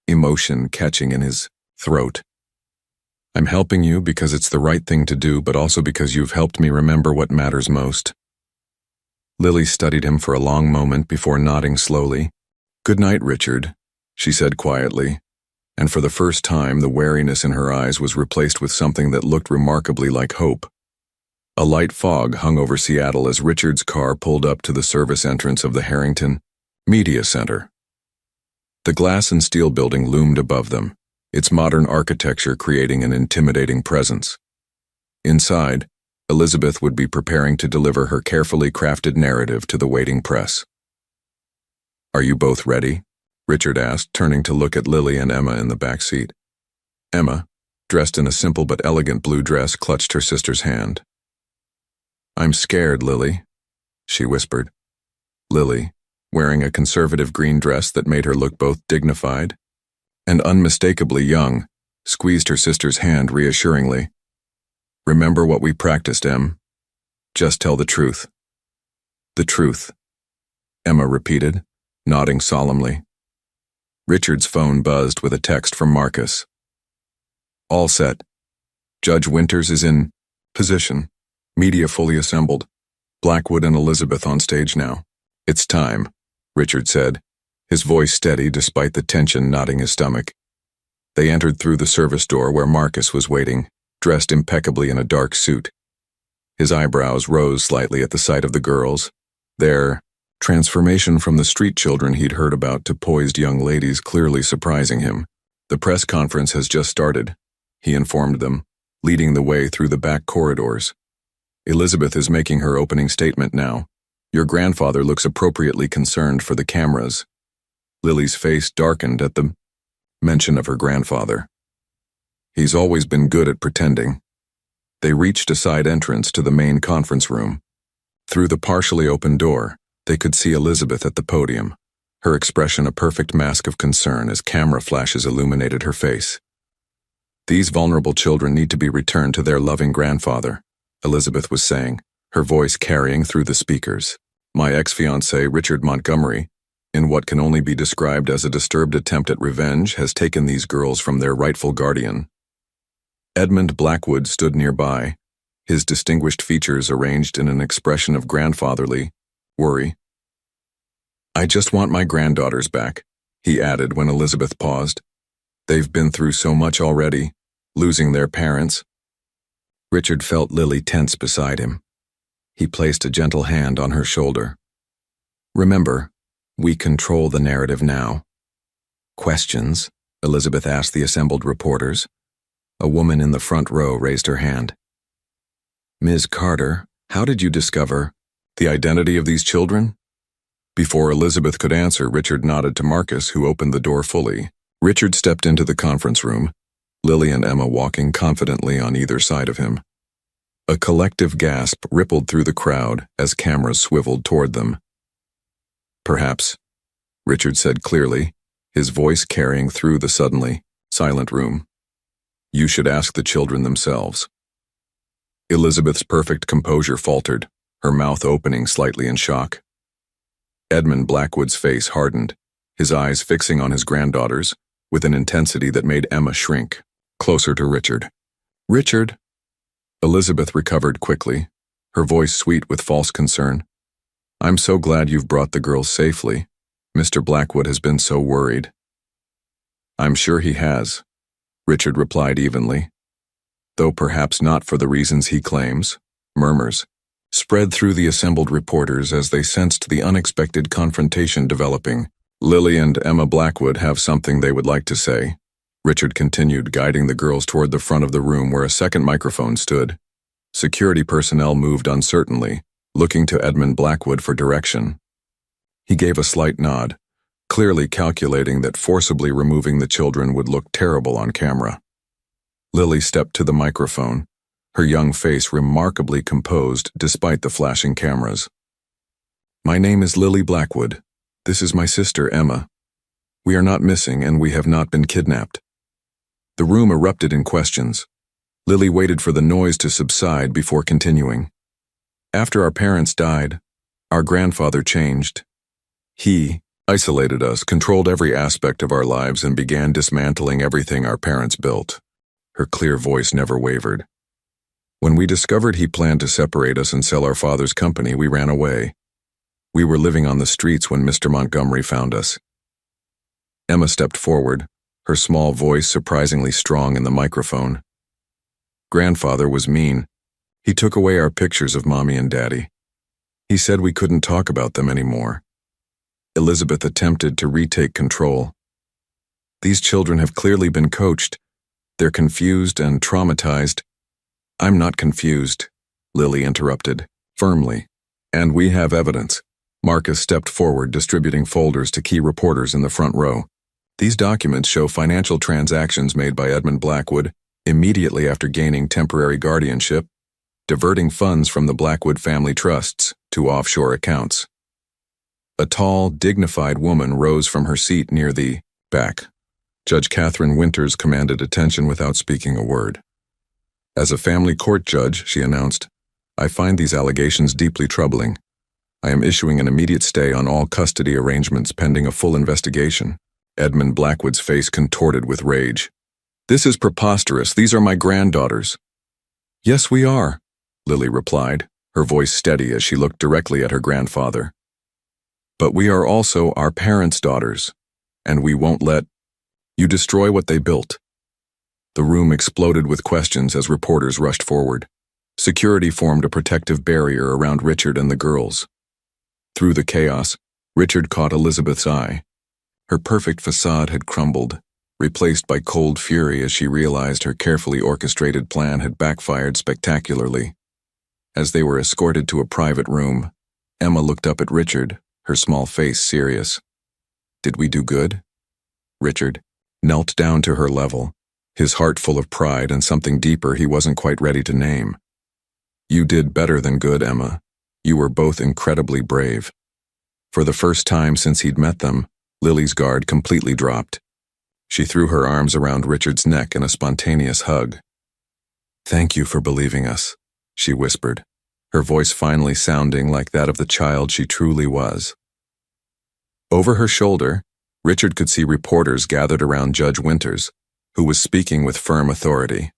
emotion catching in his throat. I'm helping you because it's the right thing to do, but also because you've helped me remember what matters most. Lily studied him for a long moment before nodding slowly. Good night, Richard, she said quietly, and for the first time the wariness in her eyes was replaced with something that looked remarkably like hope. A light fog hung over Seattle as Richard's car pulled up to the service entrance of the Harrington Media Center. The glass and steel building loomed above them, its modern architecture creating an intimidating presence. Inside, Elizabeth would be preparing to deliver her carefully crafted narrative to the waiting press. Are you both ready? Richard asked, turning to look at Lily and Emma in the back seat. Emma, dressed in a simple but elegant blue dress, clutched her sister's hand. I'm scared, Lily, she whispered. Lily, wearing a conservative green dress that made her look both dignified and unmistakably young, squeezed her sister's hand reassuringly. Remember what we practiced, Em. Just tell the truth. The truth, Emma repeated, nodding solemnly. Richard's phone buzzed with a text from Marcus. All set. Judge Winters is in position. Media fully assembled. Blackwood and Elizabeth on stage now. It's time, Richard said, his voice steady despite the tension knotting his stomach. They entered through the service door where Marcus was waiting, dressed impeccably in a dark suit. His eyebrows rose slightly at the sight of the girls, their transformation from the street children he'd heard about to poised young ladies clearly surprising him. The press conference has just started, he informed them, leading the way through the back corridors. Elizabeth is making her opening statement now. Your grandfather looks appropriately concerned for the cameras. Lily's face darkened at the mention of her grandfather. He's always been good at pretending. They reached a side entrance to the main conference room. Through the partially open door, they could see Elizabeth at the podium, her expression a perfect mask of concern as camera flashes illuminated her face. These vulnerable children need to be returned to their loving grandfather, Elizabeth was saying, her voice carrying through the speakers. My ex-fiancé, Richard Montgomery, in what can only be described as a disturbed attempt at revenge, has taken these girls from their rightful guardian. Edmund Blackwood stood nearby, his distinguished features arranged in an expression of grandfatherly worry. I just want my granddaughters back, he added when Elizabeth paused. They've been through so much already, losing their parents. Richard felt Lily tense beside him. He placed a gentle hand on her shoulder. Remember, we control the narrative now. Questions? Elizabeth asked the assembled reporters. A woman in the front row raised her hand. Ms. Carter, how did you discover the identity of these children? Before Elizabeth could answer, Richard nodded to Marcus, who opened the door fully. Richard stepped into the conference room, Lily and Emma walking confidently on either side of him. A collective gasp rippled through the crowd as cameras swiveled toward them. Perhaps, Richard said clearly, his voice carrying through the suddenly silent room. You should ask the children themselves. Elizabeth's perfect composure faltered, her mouth opening slightly in shock. Edmund Blackwood's face hardened, his eyes fixing on his granddaughters with an intensity that made Emma shrink, closer to Richard. Richard! Elizabeth recovered quickly, her voice sweet with false concern. I'm so glad you've brought the girls safely. Mr. Blackwood has been so worried. I'm sure he has, Richard replied evenly. Though perhaps not for the reasons he claims. Murmurs spread through the assembled reporters as they sensed the unexpected confrontation developing. Lily and Emma Blackwood have something they would like to say, Richard continued, guiding the girls toward the front of the room where a second microphone stood. Security personnel moved uncertainly, looking to Edmund Blackwood for direction. He gave a slight nod, clearly calculating that forcibly removing the children would look terrible on camera. Lily stepped to the microphone, her young face remarkably composed despite the flashing cameras. My name is Lily Blackwood. This is my sister, Emma. We are not missing and we have not been kidnapped. The room erupted in questions. Lily waited for the noise to subside before continuing. After our parents died, our grandfather changed. He isolated us, controlled every aspect of our lives, and began dismantling everything our parents built. Her clear voice never wavered. When we discovered he planned to separate us and sell our father's company, we ran away. We were living on the streets when Mr. Montgomery found us. Emma stepped forward, her small voice surprisingly strong in the microphone. Grandfather was mean. He took away our pictures of Mommy and Daddy. He said we couldn't talk about them anymore. Elizabeth attempted to retake control. These children have clearly been coached. They're confused and traumatized. I'm not confused, Lily interrupted, firmly. And we have evidence. Marcus stepped forward, distributing folders to key reporters in the front row. These documents show financial transactions made by Edmund Blackwood immediately after gaining temporary guardianship, diverting funds from the Blackwood family trusts to offshore accounts. A tall, dignified woman rose from her seat near the back. Judge Catherine Winters commanded attention without speaking a word. As a family court judge, she announced, I find these allegations deeply troubling. I am issuing an immediate stay on all custody arrangements pending a full investigation. Edmund Blackwood's face contorted with rage. This is preposterous. These are my granddaughters. Yes, we are, Lily replied, her voice steady as she looked directly at her grandfather. But we are also our parents' daughters, and we won't let you destroy what they built. The room exploded with questions as reporters rushed forward. Security formed a protective barrier around Richard and the girls. Through the chaos, Richard caught Elizabeth's eye. Her perfect facade had crumbled, replaced by cold fury as she realized her carefully orchestrated plan had backfired spectacularly. As they were escorted to a private room, Emma looked up at Richard, her small face serious. Did we do good? Richard knelt down to her level, his heart full of pride and something deeper he wasn't quite ready to name. You did better than good, Emma. You were both incredibly brave. For the first time since he'd met them, Lily's guard completely dropped. She threw her arms around Richard's neck in a spontaneous hug. Thank you for believing us, she whispered, her voice finally sounding like that of the child she truly was. Over her shoulder, Richard could see reporters gathered around Judge Winters, who was speaking with firm authority.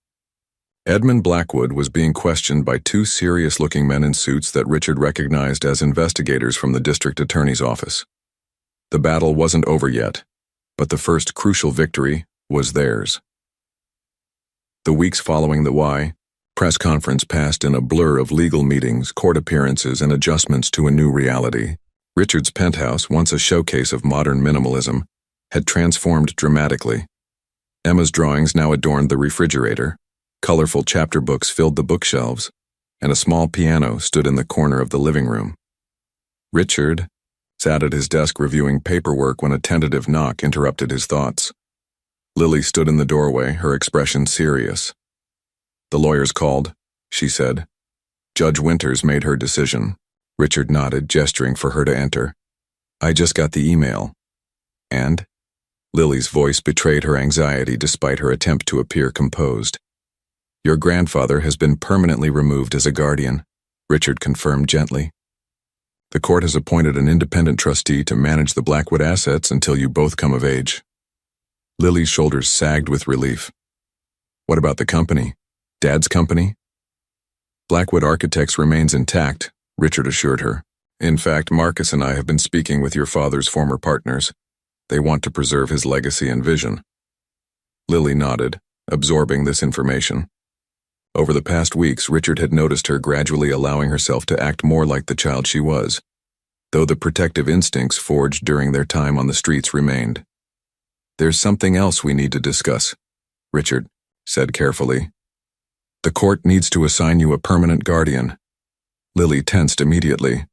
Edmund Blackwood was being questioned by two serious-looking men in suits that Richard recognized as investigators from the district attorney's office. The battle wasn't over yet, but the first crucial victory was theirs. The weeks following the press conference passed in a blur of legal meetings, court appearances, and adjustments to a new reality. Richard's penthouse, once a showcase of modern minimalism, had transformed dramatically. Emma's drawings now adorned the refrigerator, colorful chapter books filled the bookshelves, and a small piano stood in the corner of the living room. Richard sat at his desk reviewing paperwork when a tentative knock interrupted his thoughts. Lily stood in the doorway, her expression serious. The lawyers called, she said. Judge Winters made her decision. Richard nodded, gesturing for her to enter. I just got the email. And? Lily's voice betrayed her anxiety despite her attempt to appear composed. Your grandfather has been permanently removed as a guardian, Richard confirmed gently. The court has appointed an independent trustee to manage the Blackwood assets until you both come of age. Lily's shoulders sagged with relief. What about the company? Dad's company? Blackwood Architects remains intact, Richard assured her. In fact, Marcus and I have been speaking with your father's former partners. They want to preserve his legacy and vision. Lily nodded, absorbing this information. Over the past weeks, Richard had noticed her gradually allowing herself to act more like the child she was, though the protective instincts forged during their time on the streets remained. There's something else we need to discuss, Richard said carefully. The court needs to assign you a permanent guardian. Lily tensed immediately.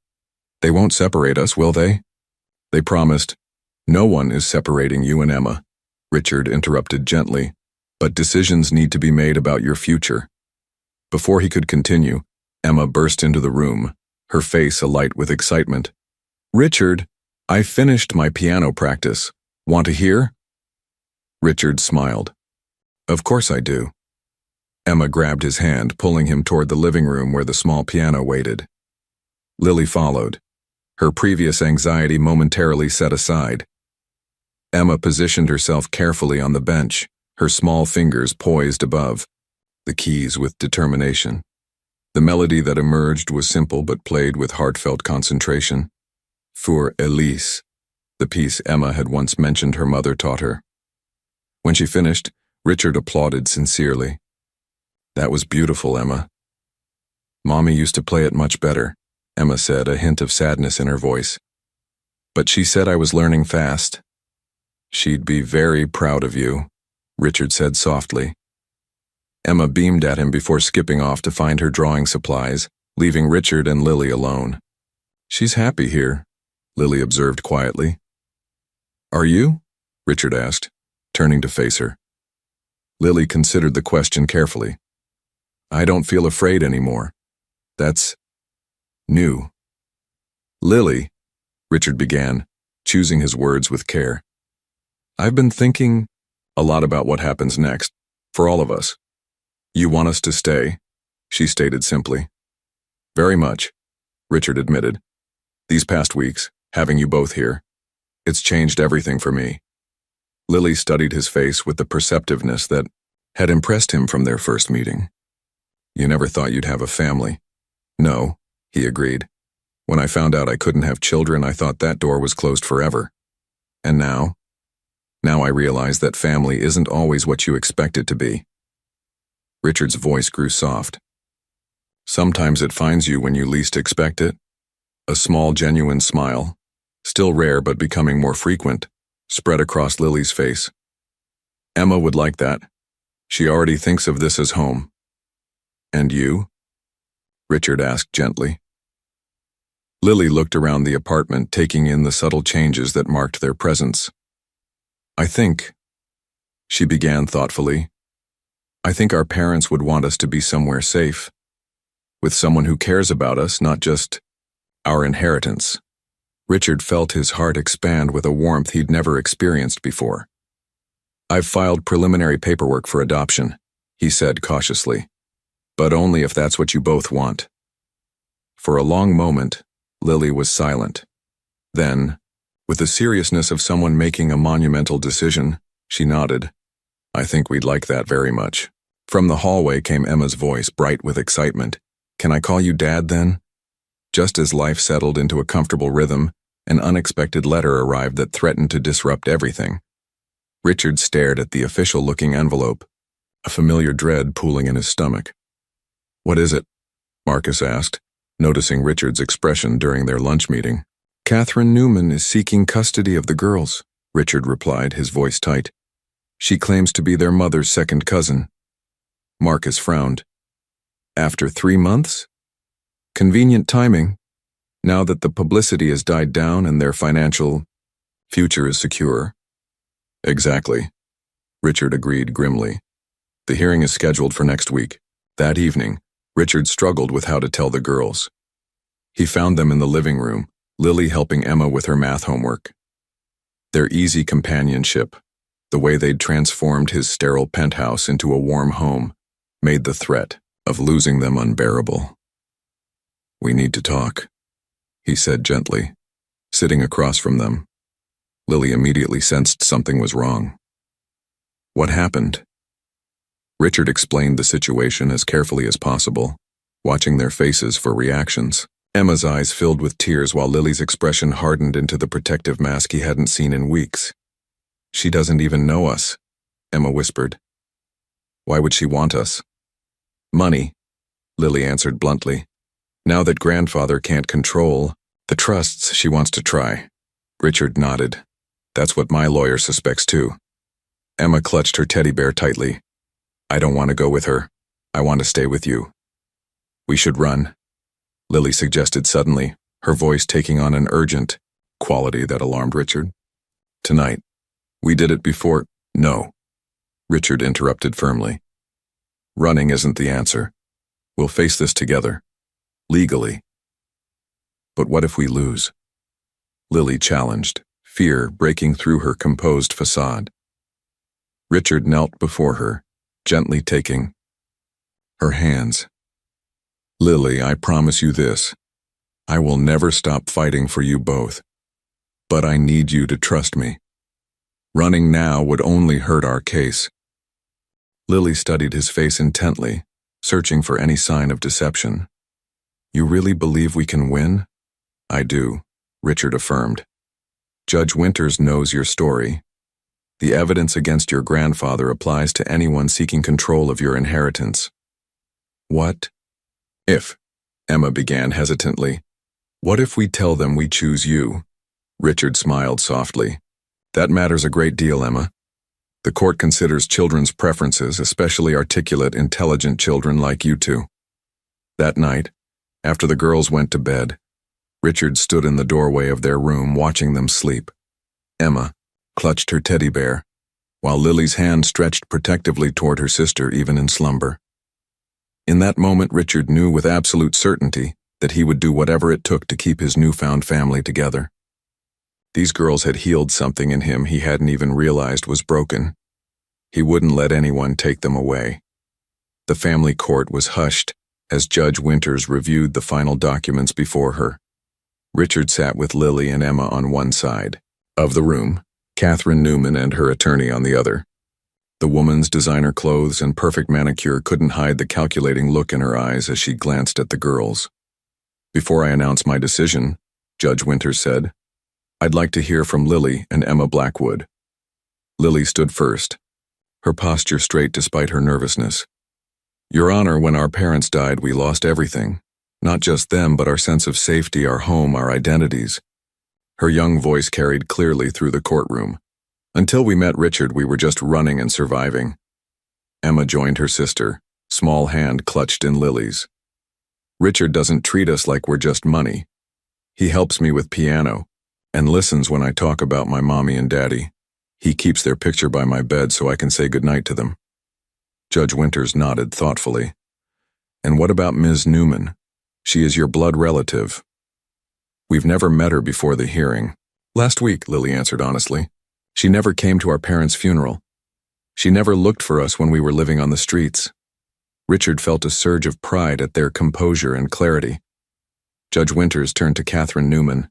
They won't separate us, will they? They promised. No one is separating you and Emma, Richard interrupted gently, but decisions need to be made about your future. Before he could continue, Emma burst into the room, her face alight with excitement. Richard, I finished my piano practice. Want to hear? Richard smiled. Of course I do. Emma grabbed his hand, pulling him toward the living room where the small piano waited. Lily followed, her previous anxiety momentarily set aside. Emma positioned herself carefully on the bench, her small fingers poised above, the keys with determination. The melody that emerged was simple but played with heartfelt concentration. Für Elise, the piece Emma had once mentioned her mother taught her. When she finished, Richard applauded sincerely. "That was beautiful, Emma." "Mommy used to play it much better," Emma said, a hint of sadness in her voice. "But she said I was learning fast." "She'd be very proud of you," Richard said softly. Emma beamed at him before skipping off to find her drawing supplies, leaving Richard and Lily alone. "She's happy here," Lily observed quietly. "Are you?" Richard asked, turning to face her. Lily considered the question carefully. "I don't feel afraid anymore. That's new." "Lily," Richard began, choosing his words with care. "I've been thinking a lot about what happens next, for all of us." "You want us to stay?" she stated simply. "Very much," Richard admitted. "These past weeks, having you both here, it's changed everything for me." Lily studied his face with the perceptiveness that had impressed him from their first meeting. "You never thought you'd have a family." "No," he agreed. "When I found out I couldn't have children, I thought that door was closed forever. And now I realize that family isn't always what you expect it to be." Richard's voice grew soft. "Sometimes it finds you when you least expect it." A small, genuine smile, still rare but becoming more frequent, spread across Lily's face. "Emma would like that. She already thinks of this as home." "And you?" Richard asked gently. Lily looked around the apartment, taking in the subtle changes that marked their presence. "I think," she began thoughtfully, "I think our parents would want us to be somewhere safe, with someone who cares about us, not just our inheritance." Richard felt his heart expand with a warmth he'd never experienced before. "I've filed preliminary paperwork for adoption," he said cautiously, "but only if that's what you both want." For a long moment, Lily was silent. Then, with the seriousness of someone making a monumental decision, she nodded. "I think we'd like that very much." From the hallway came Emma's voice, bright with excitement. "Can I call you Dad then?" Just as life settled into a comfortable rhythm, an unexpected letter arrived that threatened to disrupt everything. Richard stared at the official-looking envelope, a familiar dread pooling in his stomach. "What is it?" Marcus asked, noticing Richard's expression during their lunch meeting. "Catherine Newman is seeking custody of the girls," Richard replied, his voice tight. "She claims to be their mother's second cousin." Marcus frowned. "After 3 months? Convenient timing, now that the publicity has died down and their financial future is secure." "Exactly," Richard agreed grimly. "The hearing is scheduled for next week." That evening, Richard struggled with how to tell the girls. He found them in the living room, Lily helping Emma with her math homework. Their easy companionship, the way they'd transformed his sterile penthouse into a warm home, made the threat of losing them unbearable. "We need to talk," he said gently, sitting across from them. Lily immediately sensed something was wrong. "What happened?" Richard explained the situation as carefully as possible, watching their faces for reactions. Emma's eyes filled with tears while Lily's expression hardened into the protective mask he hadn't seen in weeks. "She doesn't even know us," Emma whispered. "Why would she want us?" "Money," Lily answered bluntly. "Now that grandfather can't control the trusts, she wants to try." Richard nodded. "That's what my lawyer suspects too." Emma clutched her teddy bear tightly. "I don't want to go with her. I want to stay with you." "We should run," Lily suggested suddenly, her voice taking on an urgent quality that alarmed Richard. "Tonight. We did it before." "No," Richard interrupted firmly. "Running isn't the answer. We'll face this together. Legally." "But what if we lose?" Lily challenged, fear breaking through her composed facade. Richard knelt before her, gently taking her hands. "Lily, I promise you this. I will never stop fighting for you both. But I need you to trust me. Running now would only hurt our case." Lily studied his face intently, searching for any sign of deception. "You really believe we can win?" "I do," Richard affirmed. "Judge Winters knows your story. The evidence against your grandfather applies to anyone seeking control of your inheritance." "What if?" Emma began hesitantly. "What if we tell them we choose you?" Richard smiled softly. "That matters a great deal, Emma. The court considers children's preferences, especially articulate, intelligent children like you two." That night, after the girls went to bed, Richard stood in the doorway of their room watching them sleep. Emma clutched her teddy bear, while Lily's hand stretched protectively toward her sister even in slumber. In that moment, Richard knew with absolute certainty that he would do whatever it took to keep his newfound family together. These girls had healed something in him he hadn't even realized was broken. He wouldn't let anyone take them away. The family court was hushed as Judge Winters reviewed the final documents before her. Richard sat with Lily and Emma on one side of the room, Catherine Newman and her attorney on the other. The woman's designer clothes and perfect manicure couldn't hide the calculating look in her eyes as she glanced at the girls. "Before I announce my decision," Judge Winters said, "I'd like to hear from Lily and Emma Blackwood." Lily stood first, her posture straight despite her nervousness. "Your Honor, when our parents died, we lost everything. Not just them, but our sense of safety, our home, our identities." Her young voice carried clearly through the courtroom. "Until we met Richard, we were just running and surviving." Emma joined her sister, small hand clutched in Lily's. "Richard doesn't treat us like we're just money. He helps me with piano and listens when I talk about my mommy and daddy. He keeps their picture by my bed so I can say goodnight to them." Judge Winters nodded thoughtfully. "And what about Ms. Newman? She is your blood relative." "We've never met her before the hearing." "Last week," Lily answered honestly. "She never came to our parents' funeral. She never looked for us when we were living on the streets." Richard felt a surge of pride at their composure and clarity. Judge Winters turned to Catherine Newman.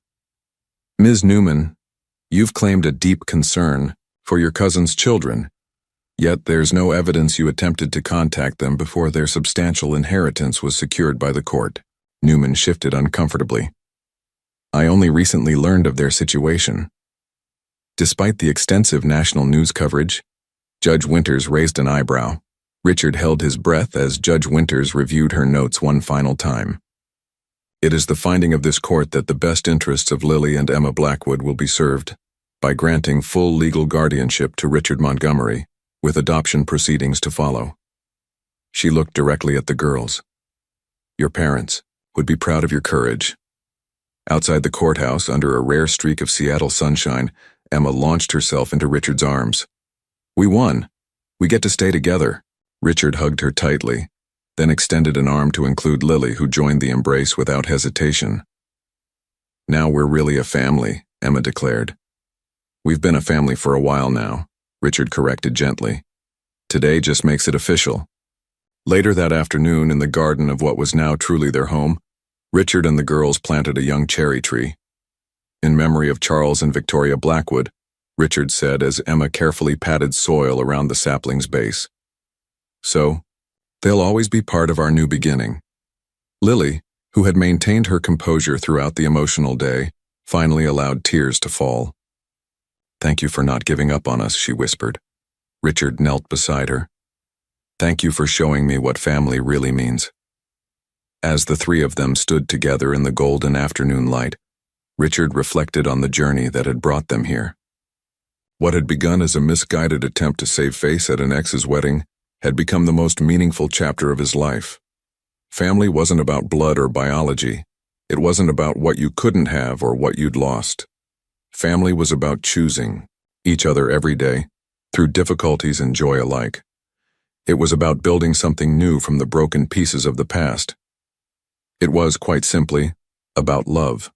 "Ms. Newman, you've claimed a deep concern for your cousin's children, yet there's no evidence you attempted to contact them before their substantial inheritance was secured by the court." Newman shifted uncomfortably. "I only recently learned of their situation." Despite the extensive national news coverage, Judge Winters raised an eyebrow. Richard held his breath as Judge Winters reviewed her notes one final time. "It is the finding of this court that the best interests of Lily and Emma Blackwood will be served by granting full legal guardianship to Richard Montgomery, with adoption proceedings to follow." She looked directly at the girls. "Your parents would be proud of your courage." Outside the courthouse, under a rare streak of Seattle sunshine, Emma launched herself into Richard's arms. "We won. We get to stay together." Richard hugged her tightly, then extended an arm to include Lily, who joined the embrace without hesitation. "Now we're really a family," Emma declared. "We've been a family for a while now," Richard corrected gently. "Today just makes it official." Later that afternoon, in the garden of what was now truly their home, Richard and the girls planted a young cherry tree. "In memory of Charles and Victoria Blackwood," Richard said as Emma carefully patted soil around the sapling's base. "So, they'll always be part of our new beginning." Lily, who had maintained her composure throughout the emotional day, finally allowed tears to fall. "Thank you for not giving up on us," she whispered. Richard knelt beside her. "Thank you for showing me what family really means." As the three of them stood together in the golden afternoon light, Richard reflected on the journey that had brought them here. What had begun as a misguided attempt to save face at an ex's wedding had become the most meaningful chapter of his life. Family wasn't about blood or biology. It wasn't about what you couldn't have or what you'd lost. Family was about choosing each other every day, through difficulties and joy alike. It was about building something new from the broken pieces of the past. It was, quite simply, about love.